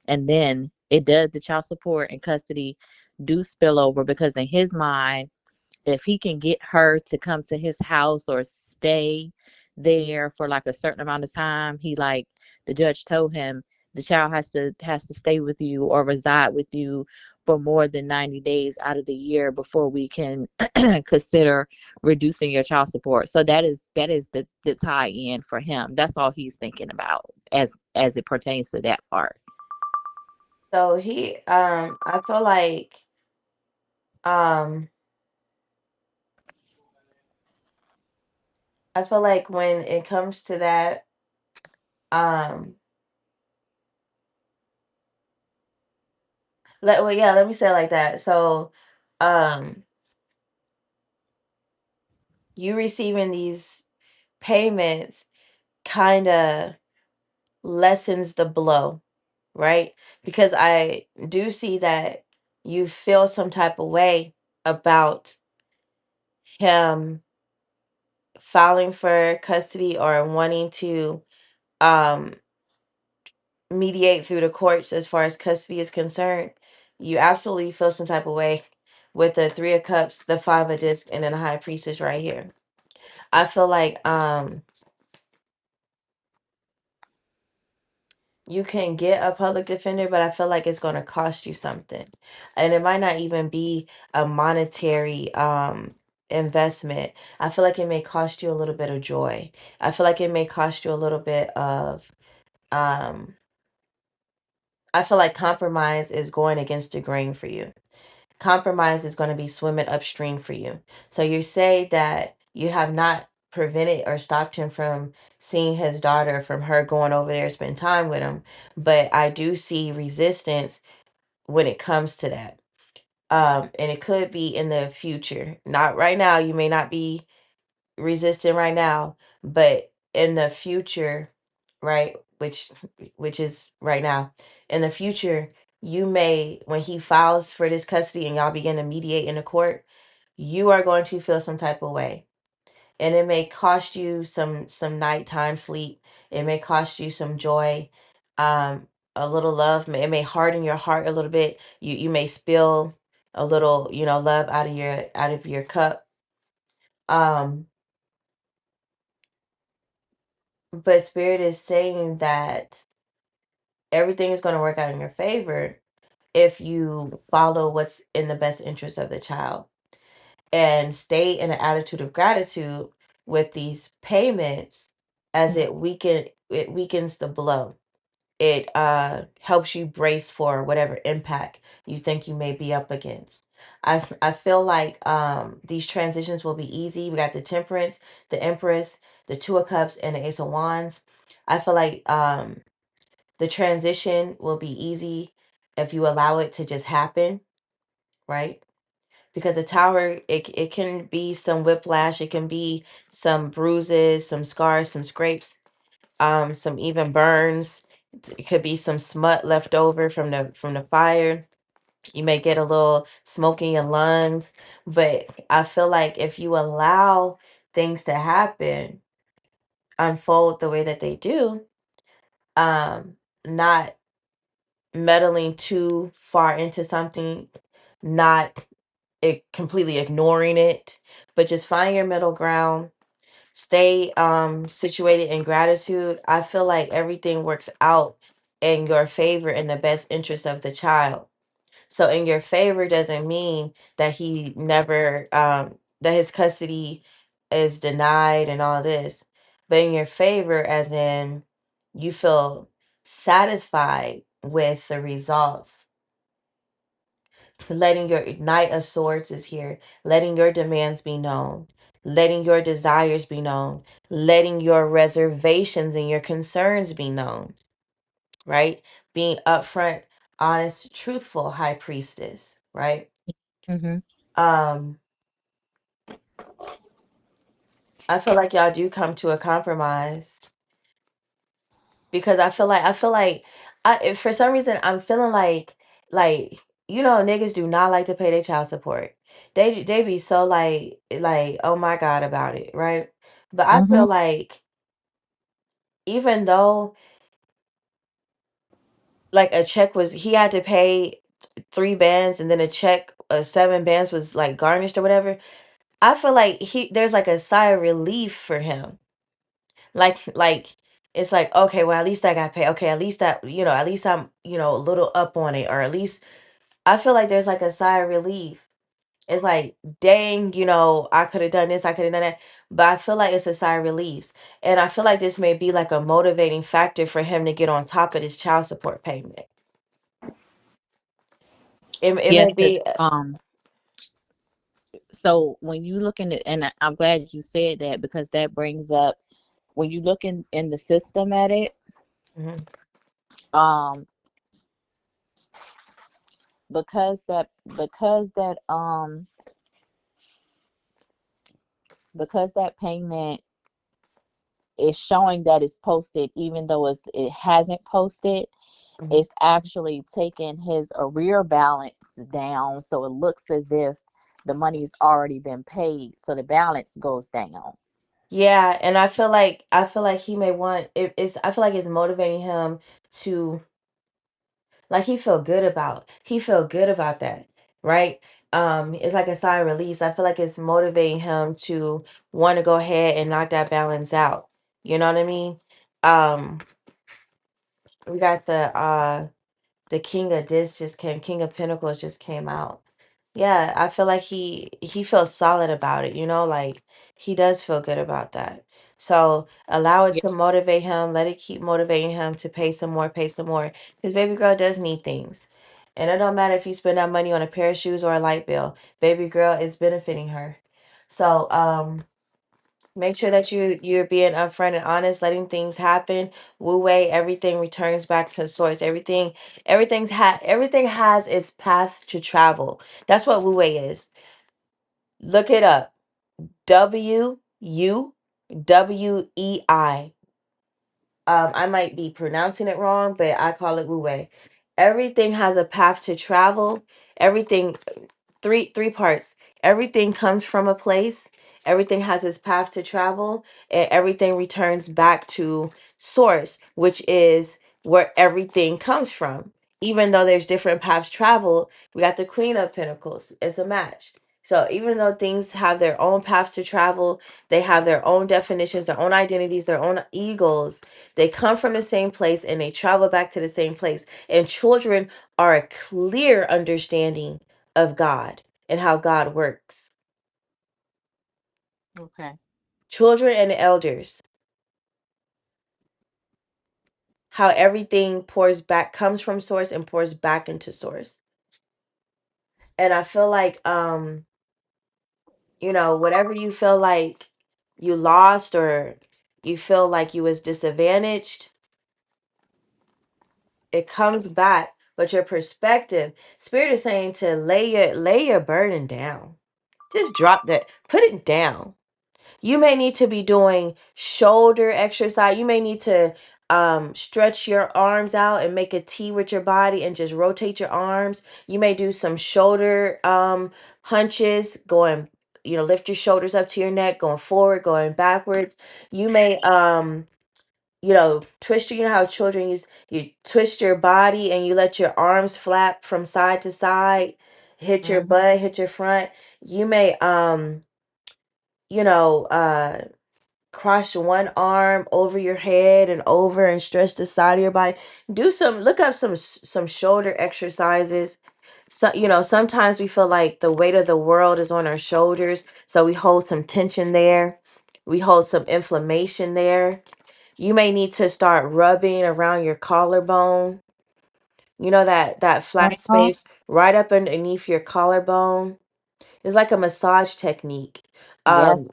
And then it does, the child support and custody do spill over because in his mind, if he can get her to come to his house or stay there for like a certain amount of time, he like the judge told him the child has to stay with you or reside with you for more than 90 days out of the year before we can consider reducing your child support. So that is the tie in for him. That's all he's thinking about as it pertains to that part. So um I feel like when it comes to that, um, let me say it like that. So, um, you receiving these payments kind of lessens the blow, right? Because I do see that you feel some type of way about him filing for custody or wanting to um mediate through the courts as far as custody is concerned. You absolutely feel some type of way with the three of cups, the five of discs, and then the high priestess right here. I feel like you can get a public defender, but I feel like it's going to cost you something, and it might not even be a monetary investment. I feel like it may cost you a little bit of joy. I feel like it may cost you a little bit of um I feel like compromise is going against the grain for you. Compromise is going to be swimming upstream for you. So you say that you have not prevented or stopped him from seeing his daughter, from her going over there, spend time with him. But I do see resistance when it comes to that. And it could be in the future. Not right now. You may not be resistant right now, but in the future, right, which is right now, in the future, you may, when he files for this custody and y'all begin to mediate in the court, you are going to feel some type of way. And it may cost you some nighttime sleep. It may cost you some joy, a little love. It may harden your heart a little bit. You may spill a little, love out of your cup. Um, But Spirit is saying that everything is going to work out in your favor if you follow what's in the best interest of the child and stay in an attitude of gratitude with these payments, as it weakens the blow. It helps you brace for whatever impact you think you may be up against. I feel like these transitions will be easy. We got the Temperance, the Empress, the Two of Cups, and the Ace of Wands. I feel like the transition will be easy if you allow it to just happen, right? Because a tower, it can be some whiplash, it can be some bruises, some scars, some scrapes, some even burns. It could be some smut left over from the fire. You may get a little smoke in your lungs, but I feel like if you allow things to happen, unfold the way that they do, not meddling too far into something, not completely ignoring it, but just find your middle ground. Stay situated in gratitude. I feel like everything works out in your favor in the best interest of the child. So in your favor doesn't mean that he never that his custody is denied and all this. But in your favor as in you feel satisfied with the results. Letting your Knight of Swords is here. Letting your demands be known. Letting your desires be known. Letting your reservations and your concerns be known. Right? Being upfront, honest, truthful, High Priestess. Right? Mm-hmm. Um, I feel like y'all do come to a compromise because for some reason I'm feeling like niggas do not like to pay their child support. They be so like oh my god about it, right? But I Mm-hmm. feel like even though like a check was he had to pay 3 bands and then a check 7 bands was like garnished or whatever. I feel like he there's like a sigh of relief for him. Like it's like okay, well at least I got paid. Okay, at least that at least I'm a little up on it, or at least I feel like there's like a sigh of relief. It's like dang, I could have done this, I could have done that, but I feel like it's a sigh of relief, and I feel like this may be like a motivating factor for him to get on top of his child support payment. It Yeah, may 'cause, be. so when you look in the, and I'm glad you said that because that brings up when you look in the system at it, Mhm. um, because that because that payment is showing that it's posted, even though it hasn't posted, Mhm. it's actually taking his arrear balance down, so it looks as if the money's already been paid, so the balance goes down. Yeah, and I feel like he may want it's I feel like it's motivating him to like he feel good about that, right? It's like a sigh of release. I feel like it's motivating him to want to go ahead and knock that balance out. You know what I mean? Um, we got the King of Pentacles just came out. Yeah, I feel like he feels solid about it, like he does feel good about that. So allow it Yeah, to motivate him, let it keep motivating him to pay some more. Because baby girl does need things. And it don't matter if you spend that money on a pair of shoes or a light bill. Baby girl is benefiting her. So make sure that you're being upfront and honest, letting things happen. Wu Wei, everything returns back to source. Everything has its path to travel. That's what Wu Wei is. Look it up. WUWEI. I might be pronouncing it wrong, but I call it Wu Wei. Everything has a path to travel. Everything three parts. Everything comes from a place. Everything has its path to travel, and everything returns back to source, which is where everything comes from. Even though there's different paths traveled, we got the Queen of Pentacles. It's a match. So even though things have their own paths to travel, they have their own definitions, their own identities, their own egos. They come from the same place and they travel back to the same place. And children are a clear understanding of God and how God works. okay. Children and elders, how everything pours back, comes from source and pours back into source. And I feel like, whatever you feel like you lost or, you feel like you was disadvantaged, it comes back. But your perspective, spirit is saying to lay your burden down. Just drop that, put it down. You may need to be doing shoulder exercise. You may need to stretch your arms out and make a T with your body and just rotate your arms. You may do some shoulder hunches, going, lift your shoulders up to your neck, going forward, going backwards. You may twist, how children use, you twist your body and you let your arms flap from side to side, hit your Mm-hmm. butt, hit your front. You may you know, cross one arm over your head and over and stretch the side of your body. Look up some shoulder exercises. So, sometimes we feel like the weight of the world is on our shoulders, so we hold some tension there. We hold some inflammation there. You may need to start rubbing around your collarbone. That flat Uh-huh. space right up underneath your collarbone. It's like a massage technique. Yes, Um,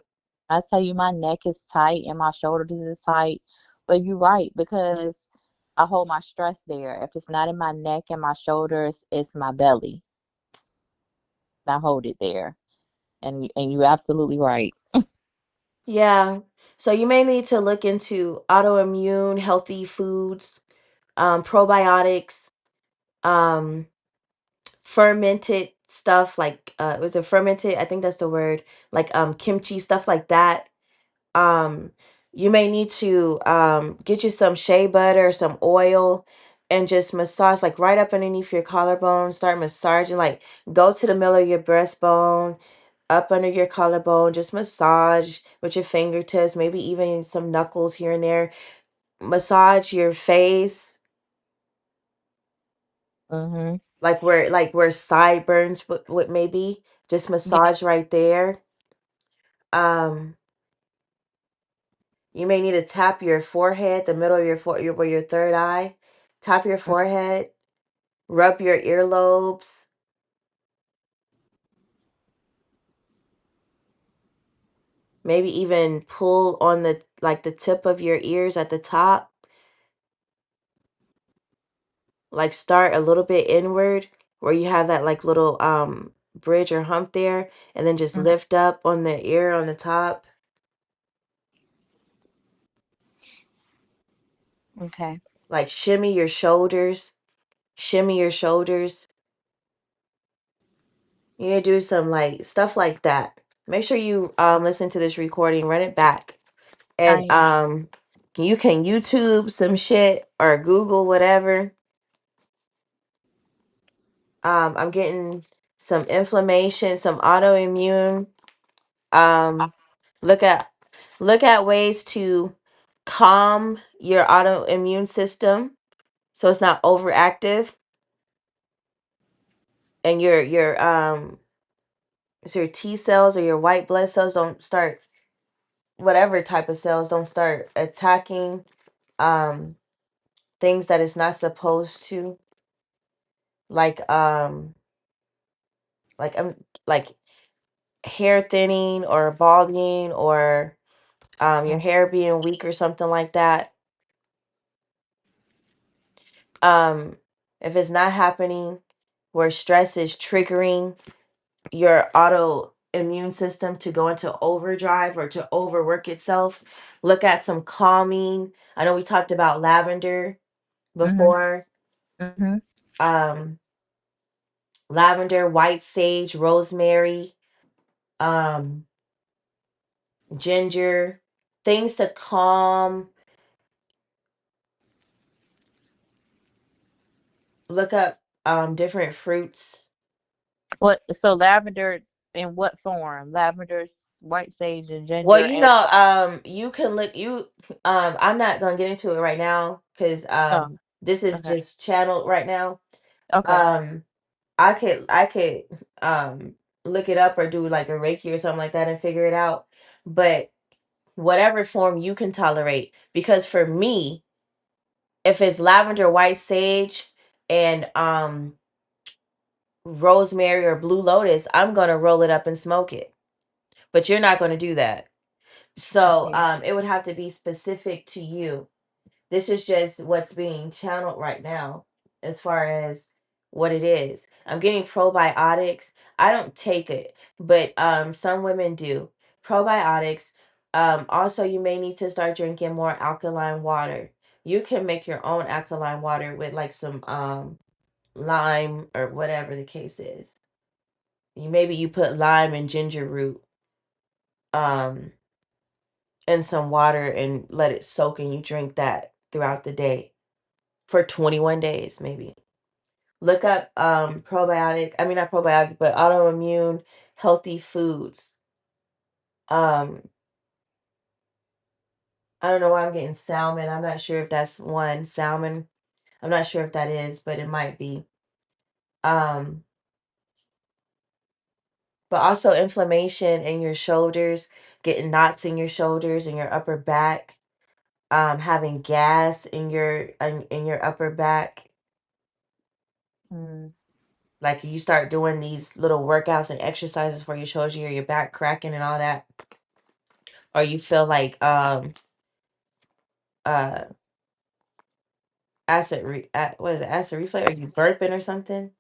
I tell you, my neck is tight and my shoulders is tight. But you're right, because I hold my stress there. If it's not in my neck and my shoulders, it's my belly. I hold it there. And you're absolutely right. Yeah. So you may need to look into autoimmune healthy foods, probiotics, um, fermented stuff like was it fermented? I think that's the word. Like kimchi, stuff like that. Um, you may need to get you some shea butter, some oil, and just massage like right up underneath your collarbone. Start massaging, like go to the middle of your breastbone, up under your collarbone, just massage with your fingertips, maybe even some knuckles here and there. Massage your face, Mm-hmm. like where sideburns would maybe. Just Yeah. massage right there. Um, you may need to tap your forehead, the middle of where your third eye. Tap your forehead, rub your earlobes, maybe even pull on the tip of your ears at the top. Like start a little bit inward where you have that like little bridge or hump there, and then just Mm, lift up on the ear on the top. okay. Like shimmy your shoulders, shimmy your shoulders. You need to do some like stuff like that. Make sure you listen to this recording, run it back, I and am. you can YouTube some shit or Google whatever. I'm getting some inflammation, some autoimmune. Um, look at look at ways to calm your autoimmune system so it's not overactive, and your T cells or your white blood cells don't start, whatever type of cells don't start attacking um things that it's not supposed to, like like um like hair thinning or balding, or your Mm, hair being weak or something like that. um if it's not happening where stress is triggering your autoimmune system to go into overdrive or to overwork itself, look at some calming. I know we talked about lavender mhm, before. mhm. um Lavender, white sage, rosemary, um ginger, things to calm. Look up different fruits. What? So lavender in what form? Lavender, white sage, and Well, ginger, and what? you can look you I'm not gonna get into it right now because Oh, this is okay, just channeled right now. okay. um I could um look it up or do like a Reiki or something like that and figure it out. But whatever form you can tolerate, because for me, if it's lavender, white sage, and rosemary or blue lotus, I'm gonna roll it up and smoke it. But you're not gonna do that. So Okay. it would have to be specific to you. This is just what's being channeled right now as far as what it is. I'm getting probiotics. I don't take it, but some women do. Probiotics. Also, you may need to start drinking more alkaline water. You can make your own alkaline water with like some lime or whatever the case is. You put lime and ginger root um in some water and let it soak, and you drink that throughout the day for 21 days maybe. Look up probiotic, I mean not probiotic, but autoimmune healthy foods. Um I don't know why I'm getting salmon. I'm not sure if that's one. Salmon. I'm not sure if that is, but it might be. Um but also inflammation in your shoulders, getting knots in your shoulders and your upper back, having gas in your upper back. Mm. Like you start doing these little workouts and exercises for your shoulders, your back cracking and all that, or you feel like uh what is it, acid reflux, or you burping or something.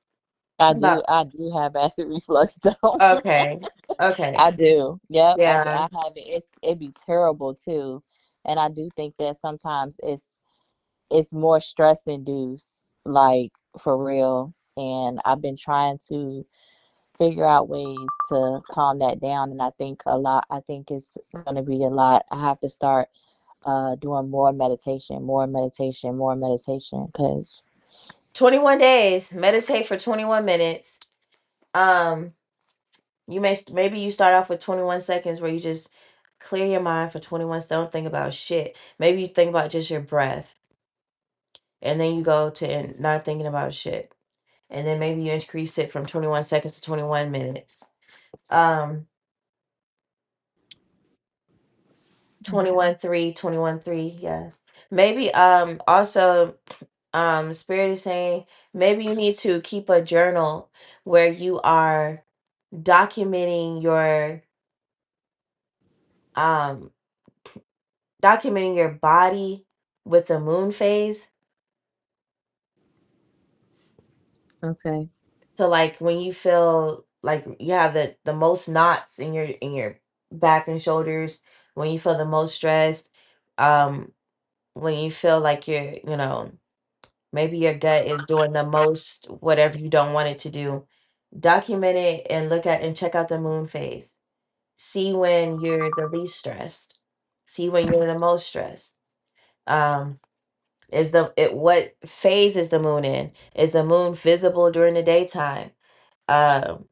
I Something do. about I do have acid reflux though. okay, okay, I do. Yep. I yeah. have it. It'd be terrible too. And I do think that sometimes it's more stress induced, like for real. And I've been trying to figure out ways to calm that down. And I think it's gonna be a lot. I have to start doing more meditation, more meditation, because 21 days, meditate for 21 minutes. Um, maybe you start off with 21 seconds where you just clear your mind for 21 seconds. Don't think about shit. Maybe you think about just your breath, and then you go to not thinking about shit. And then maybe you increase it from 21 seconds to 21 minutes. Um, okay. 21 3, yeah. Maybe also Spirit is saying maybe you need to keep a journal where you are documenting um your body with the moon phase. Okay. So like when you feel like you have the most knots in your back and shoulders, when you feel the most stressed, um when you feel like maybe your gut is doing the most whatever you don't want it to do, document it and look at and check out the moon phase. See when you're the least stressed. See when you're the most stressed. Um what phase is the moon in? Is the moon visible during the daytime?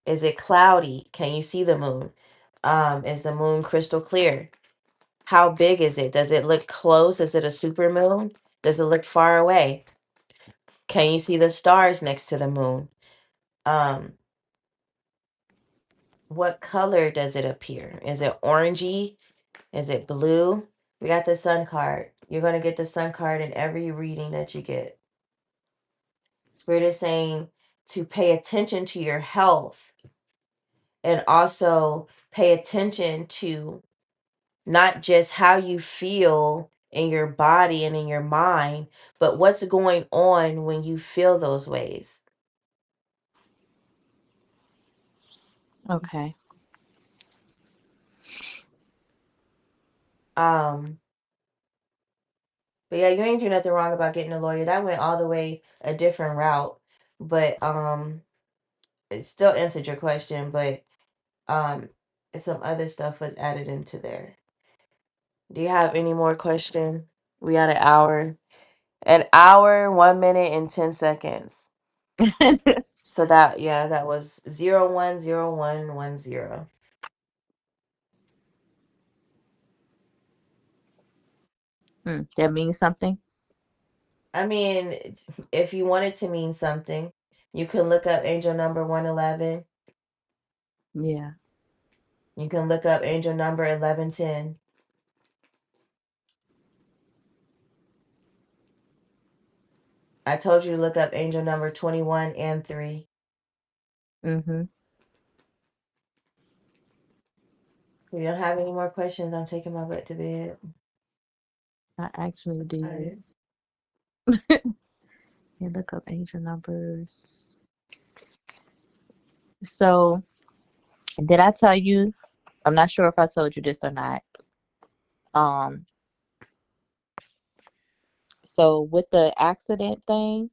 Is it cloudy? Can you see the moon? Is the moon crystal clear? How big is it? Does it look close? Is it a super moon? Does it look far away? Can you see the stars next to the moon? Um, what color does it appear? Is it orangey? Is it blue? We got the sun card. You're going to get the sun card in every reading that you get. Spirit is saying to pay attention to your health, and also pay attention to not just how you feel in your body and in your mind, but what's going on when you feel those ways. Okay. Um, but yeah, you ain't do nothing wrong about getting a lawyer. That went all the way a different route, but it still answered your question, but um, some other stuff was added into there. Do you have any more questions? We got an hour, 1 minute, and 10 seconds. So that was 010110. That means something. I mean, if you want it to mean something, you can look up angel number 111. Yeah. You can look up angel number 1110. I told you to look up angel number 21 and 3. Mm-hmm. If you don't have any more questions, I'm taking my butt to bed. I actually I'm did. tired. You look up angel numbers. So, did I tell you? I'm not sure if I told you this or not. Um, so with the accident thing,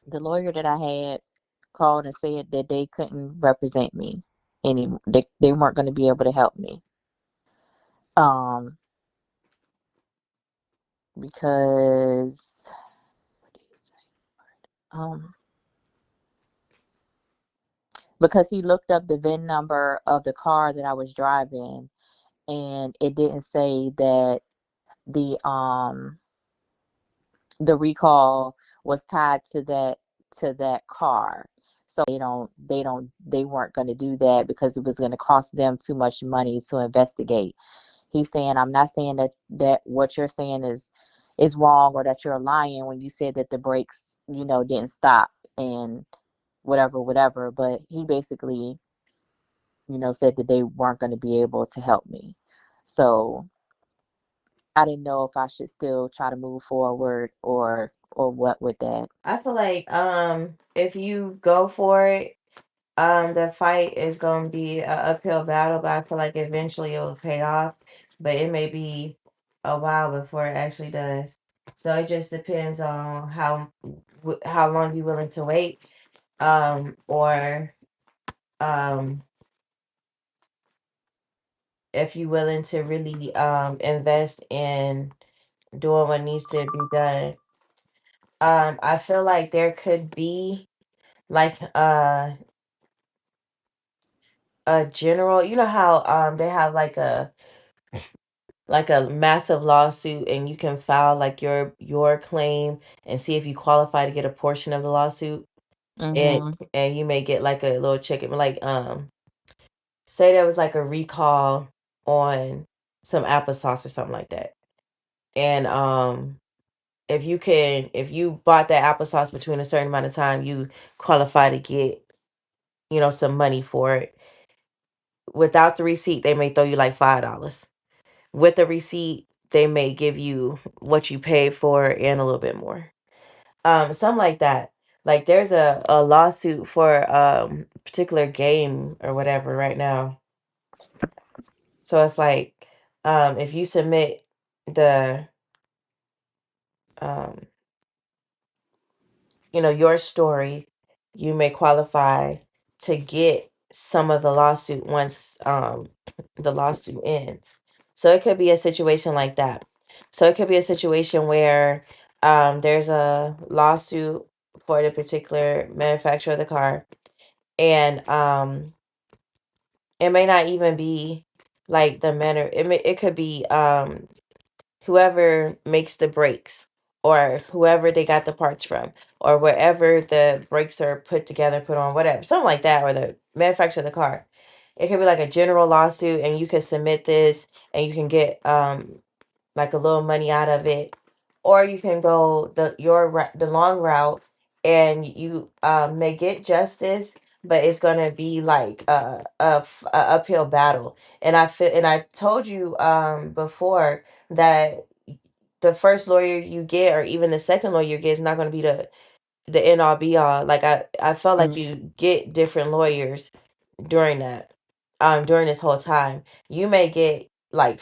the lawyer that I had called and said that they couldn't represent me anymore. They weren't going to be able to help me. Um, because what did he say? Um, because he looked up the VIN number of the car that I was driving, and it didn't say that the um the recall was tied to that car. So they weren't going to do that because it was going to cost them too much money to investigate. He's saying, I'm not saying that what you're saying is wrong or that you're lying when you said that the brakes, didn't stop and whatever, but he basically, said that they weren't going to be able to help me. So I didn't know if I should still try to move forward or what with that. I feel like if you go for it, the fight is gonna be an uphill battle, but I feel like eventually it will pay off. But it may be a while before it actually does. So it just depends on how long you're willing to wait, or um if you're willing to really invest in doing what needs to be done. I feel like there could be like a general, you know how they have like a massive lawsuit and you can file like your claim and see if you qualify to get a portion of the lawsuit, and Mhm. and you may get like a little check, like say there was like a recall on some applesauce or something like that, and if you bought that applesauce between a certain amount of time, you qualify to get, some money for it. Without the receipt, they may throw you like $5. With the receipt, they may give you what you paid for and a little bit more. Something like that. Like there's a lawsuit for particular game or whatever right now. So it's like if you submit the um your story, you may qualify to get some of the lawsuit once the lawsuit ends. So it could be a situation like that. So it could be a situation where there's a lawsuit for the particular manufacturer of the car, and it may not even be like the manner. It could be whoever makes the brakes, or whoever they got the parts from, or wherever the brakes are put together, put on, whatever, something like that, or the manufacturer of the car. It could be like a general lawsuit, and you can submit this and you can get like a little money out of it, or you can go the long route and you may get justice, but it's gonna be like a uphill battle. And I told you before that the first lawyer you get, or even the second lawyer you get, is not going to be the end all be all. Like I felt like Mm. you get different lawyers during that during this whole time. You may get like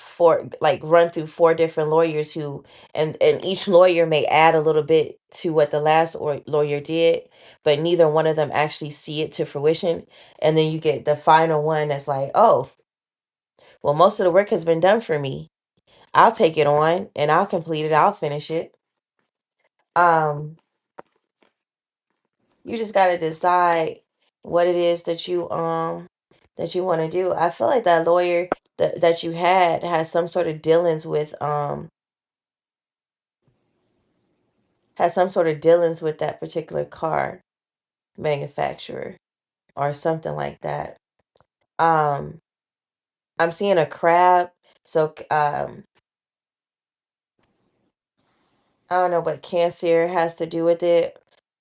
run through four different lawyers who, and each lawyer may add a little bit to what the last lawyer did, but neither one of them actually see it to fruition. And then you get the final one that's like, oh, well, most of the work has been done for me. I'll take it on and I'll complete it. I'll finish it. um you just got to decide what it is that you want to do. I feel like that lawyer that you had has some sort of dealings with that particular car manufacturer or something like that. um I'm seeing a crab. So I don't know what cancer has to do with it.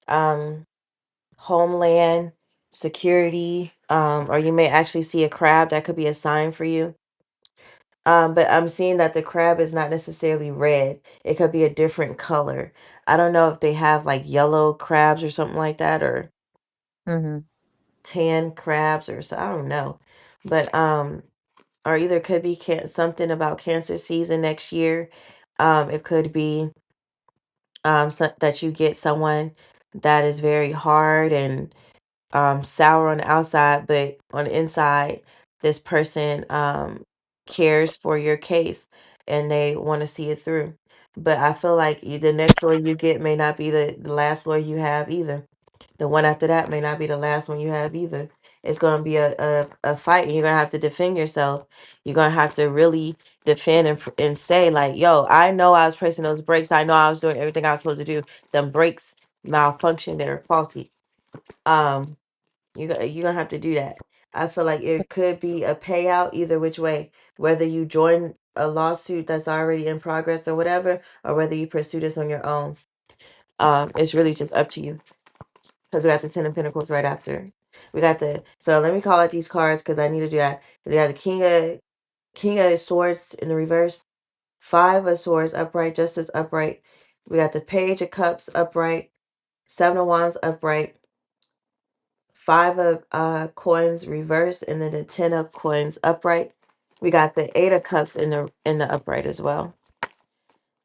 um Homeland. security, or you may actually see a crab. That could be a sign for you. But I'm seeing that the crab is not necessarily red. It could be a different color. I don't know if they have like yellow crabs or something like that, or Mm-hmm. tan crabs or so. I don't know. But or either could be something about cancer season next year. It could be that you get someone that is very hard and sour on the outside, but on the inside, this person cares for your case and they want to see it through. But I feel like the next lawyer you get may not be the last lawyer you have either. The one after that may not be the last one you have either. It's going to be a fight, and you're going to have to defend yourself. You're going to have to really defend and say, like, yo, I know I was pressing those brakes. I know I was doing everything I was supposed to do. Them brakes malfunction, they're faulty. Um, you're gonna have to do that. I feel like it could be a payout either which way, whether you join a lawsuit that's already in progress or whatever, or whether you pursue this on your own. It's really just up to you. Because we got the Ten of Pentacles right after. We got the so let me call out these cards because I need to do that. We got the King of Swords in the reverse, Five of Swords upright, Justice upright. We got the Page of Cups upright, Seven of Wands upright, Five of coins reversed, and then the Ten of coins upright. We got the Eight of Cups in the upright as well.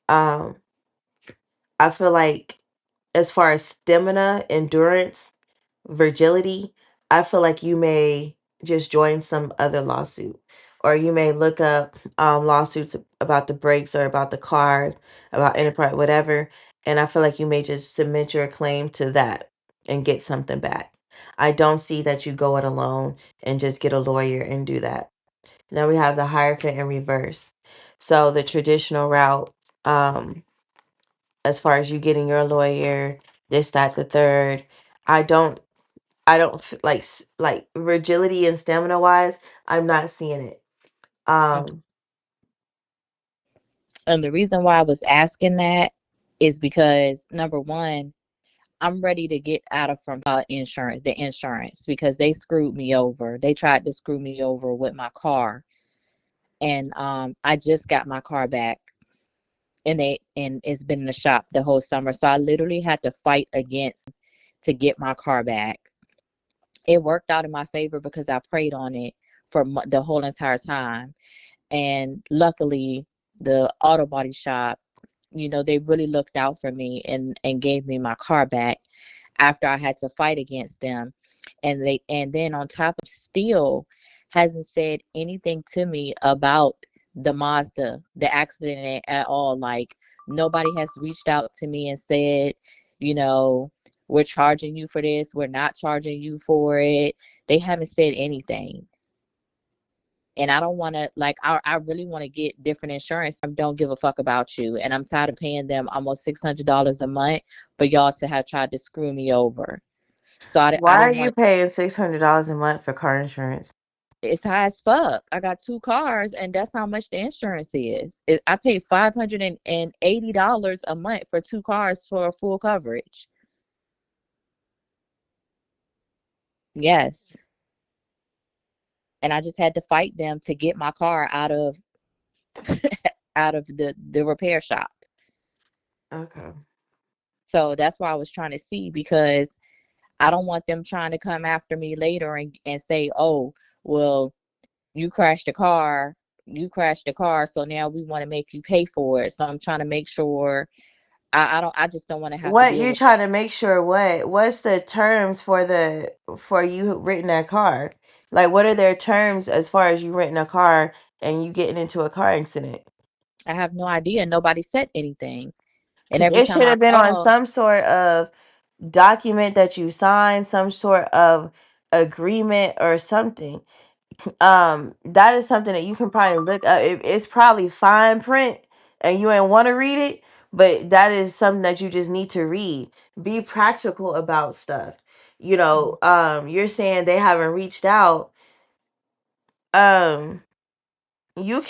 Um, I feel like as far as stamina, endurance, virgility, I feel like you may just join some other lawsuit, or you may look up lawsuits about the brakes or about the car, about enterprise, whatever. And I feel like you may just submit your claim to that and get something back. I don't see that you go it alone and just get a lawyer and do that. Now we have the Hierophant in reverse. So the traditional route, as far as you getting your lawyer, this, that, the third. I don't like like rigidity and stamina wise. I'm not seeing it. Um, And the reason why I was asking that is because number one, I'm ready to get out of from the insurance, because they screwed me over. They tried to screw me over with my car, and I just got my car back, and it's been in the shop the whole summer. So I literally had to fight against to get my car back. It worked out in my favor because I prayed on it for the whole entire time, and luckily the auto body shop, they really looked out for me and gave me my car back after I had to fight against them. And then on top of still hasn't said anything to me about the Mazda, the accident at all. Like, nobody has reached out to me and said, you know, we're charging you for this, we're not charging you for it. They haven't said anything. And I don't want to, like, I really want to get different insurance. Don't give a fuck about you, and I'm tired of paying them almost $600 a month for y'all to have tried to screw me over. So I why are didn't you want. paying $600 a month for car insurance? It's high as fuck. I got two cars, and that's how much the insurance is. I pay $580 a month for two cars for full coverage. Yes, and I just had to fight them to get my car out of the repair shop. Okay. So that's why I was trying to see, because I don't want them trying to come after me later and say, oh, well, you crashed the car. You crashed the car, so now we want to make you pay for it. So I'm trying to make sure I just don't want to have to What deal you with. trying to make sure? What's the terms for you renting that car? Like, what are their terms as far as you renting a car and you getting into a car accident? I have no idea. Nobody said anything. And every It time should I have been on call, some sort of document that you signed, some sort of agreement or something. That is something that you can probably look up. It's probably fine print and you ain't want to read it, but that is something that you just need to read. Be practical about stuff. You're saying they haven't reached out. Um, you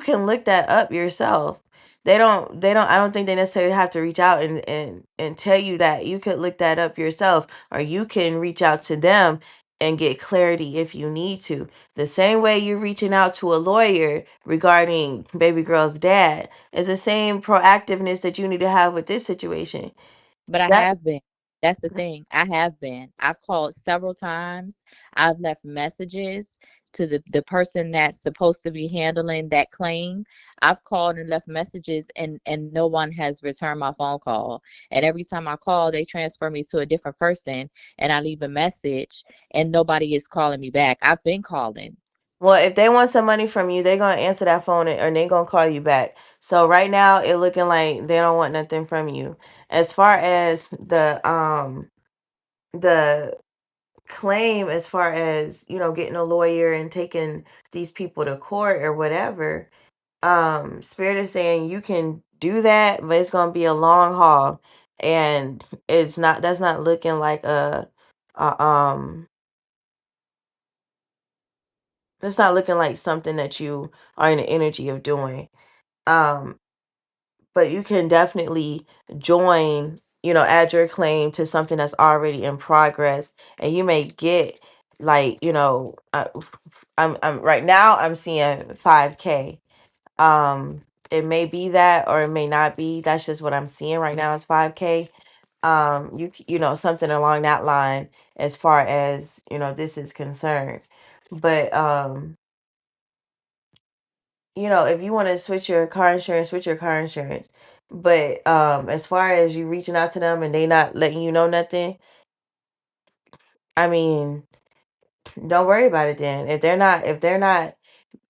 can look that up yourself. They don't I don't think they necessarily have to reach out and tell you that. You could look that up yourself, or you can reach out to them and get clarity if you need to. The same way you're reaching out to a lawyer regarding baby girl's dad is the same proactiveness that you need to have with this situation. But I That have been. That's the thing. I have been. I've called several times. I've left messages to the person that's supposed to be handling that claim. I've called and left messages, and no one has returned my phone call. And every time I call, they transfer me to a different person and I leave a message and nobody is calling me back. I've been calling. Well, if they want some money from you, they're gonna answer that phone and they gonna call you back. So right now, it looking like they don't want nothing from you. As far as the claim, as far as getting a lawyer and taking these people to court or whatever, Spirit is saying you can do that, but it's gonna be a long haul, and that's not looking like a it's not looking like something that you are in the energy of doing. Um, but you can definitely join, add your claim to something that's already in progress, and you may get like, I'm right now I'm seeing 5K. Um, it may be that or it may not be. That's just what I'm seeing right now is 5K. Something along that line as far as, this is concerned. But if you want to switch your car insurance, switch your car insurance. But as far as you reaching out to them and they not letting you know nothing, I mean, don't worry about it then. If they're not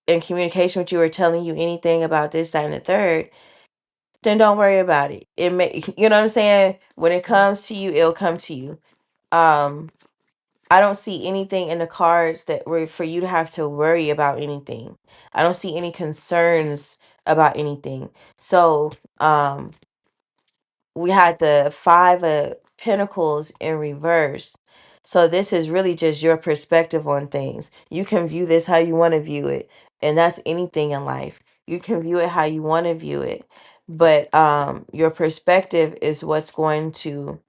in communication with you or telling you anything about this, that, and the third, then don't worry about it. It may you know what I'm saying? When it comes to you, it'll come to you. Um I don't see anything in the cards that were for you to have to worry about anything. I don't see any concerns about anything. So, we had the five of pentacles in reverse. So this is really just your perspective on things. You can view this how you want to view it, and that's anything in life. You can view it how you want to view it, but your perspective is what's going to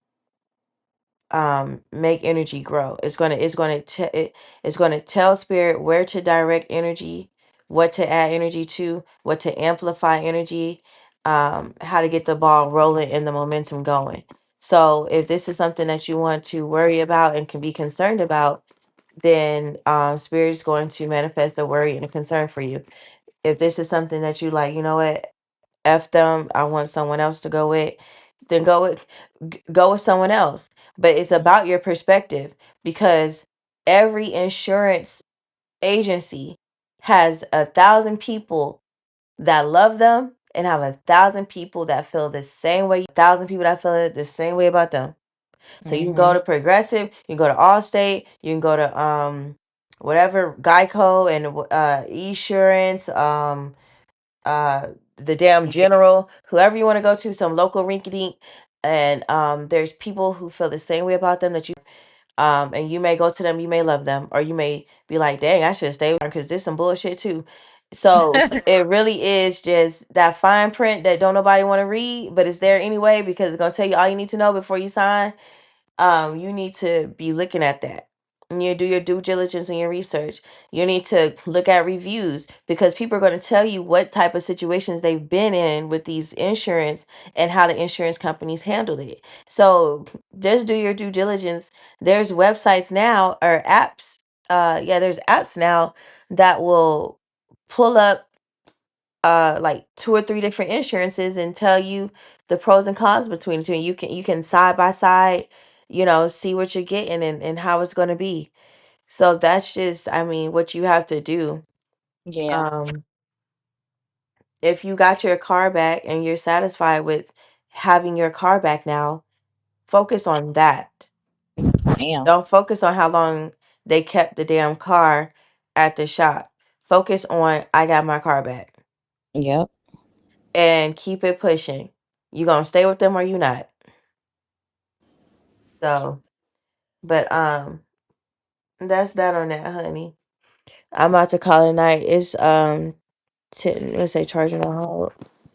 make energy grow. It's going to tell spirit where to direct energy, what to add energy to, what to amplify energy, how to get the ball rolling and the momentum going. So if this is something that you want to worry about and can be concerned about, then spirit is going to manifest a worry and a concern for you. If this is something that you like, you know what, F them, I want someone else to go with, then go with someone else. But it's about your perspective, because every insurance agency has 1,000 people that love them and have 1,000 people that feel the same way, 1,000 people that feel the same way about them. So you can go Mm-hmm. to Progressive, you can go to Allstate, you can go to whatever, Geico and Esurance, uh the damn general, whoever you want to go to, some local rinky dink, and there's people who feel the same way about them that you and you may go to them, you may love them, or you may be like, dang, I should stay with them because there's some bullshit too. So it really is just that fine print that don't nobody want to read, but it's there anyway because it's gonna tell you all you need to know before you sign. You need to be looking at that. And you do your due diligence and your research. You need to look at reviews, because people are going to tell you what type of situations they've been in with these insurance and how the insurance companies handled it. So just do your due diligence. There's websites now or apps. There's apps now that will pull up like two or three different insurances and tell you the pros and cons between the two. And you can side by side, see what you're getting and how it's gonna be. So that's just, I mean, what you have to do. Yeah. Um, if you got your car back and you're satisfied with having your car back now, focus on that. Damn. Don't focus on how long they kept the damn car at the shop. Focus on I got my car back Yep. and keep it pushing. You gonna stay with them or you not? So, but that's that on that, honey. I'm about to call it a night. It's 10, let's say charging on hold.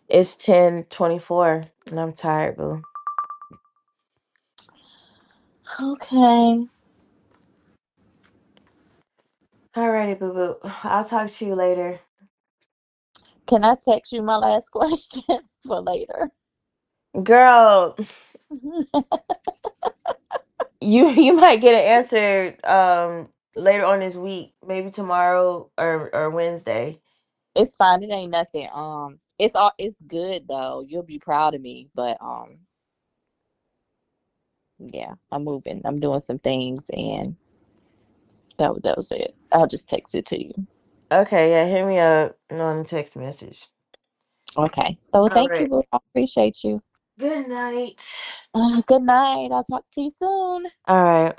It's 10:24 and I'm tired, boo. Okay. Alrighty, boo boo. I'll talk to you later. Can I text you my last question for later? Girl, you might get an answer later on this week, maybe tomorrow or Wednesday. It's fine. It ain't nothing. It's all. It's good though. You'll be proud of me. But yeah, I'm moving. I'm doing some things, and that was it. I'll just text it to you. Okay, yeah, hit me up on a text message. Okay. So All thank you, right. boo. I appreciate you. Good night. Good night. I'll talk to you soon. All right.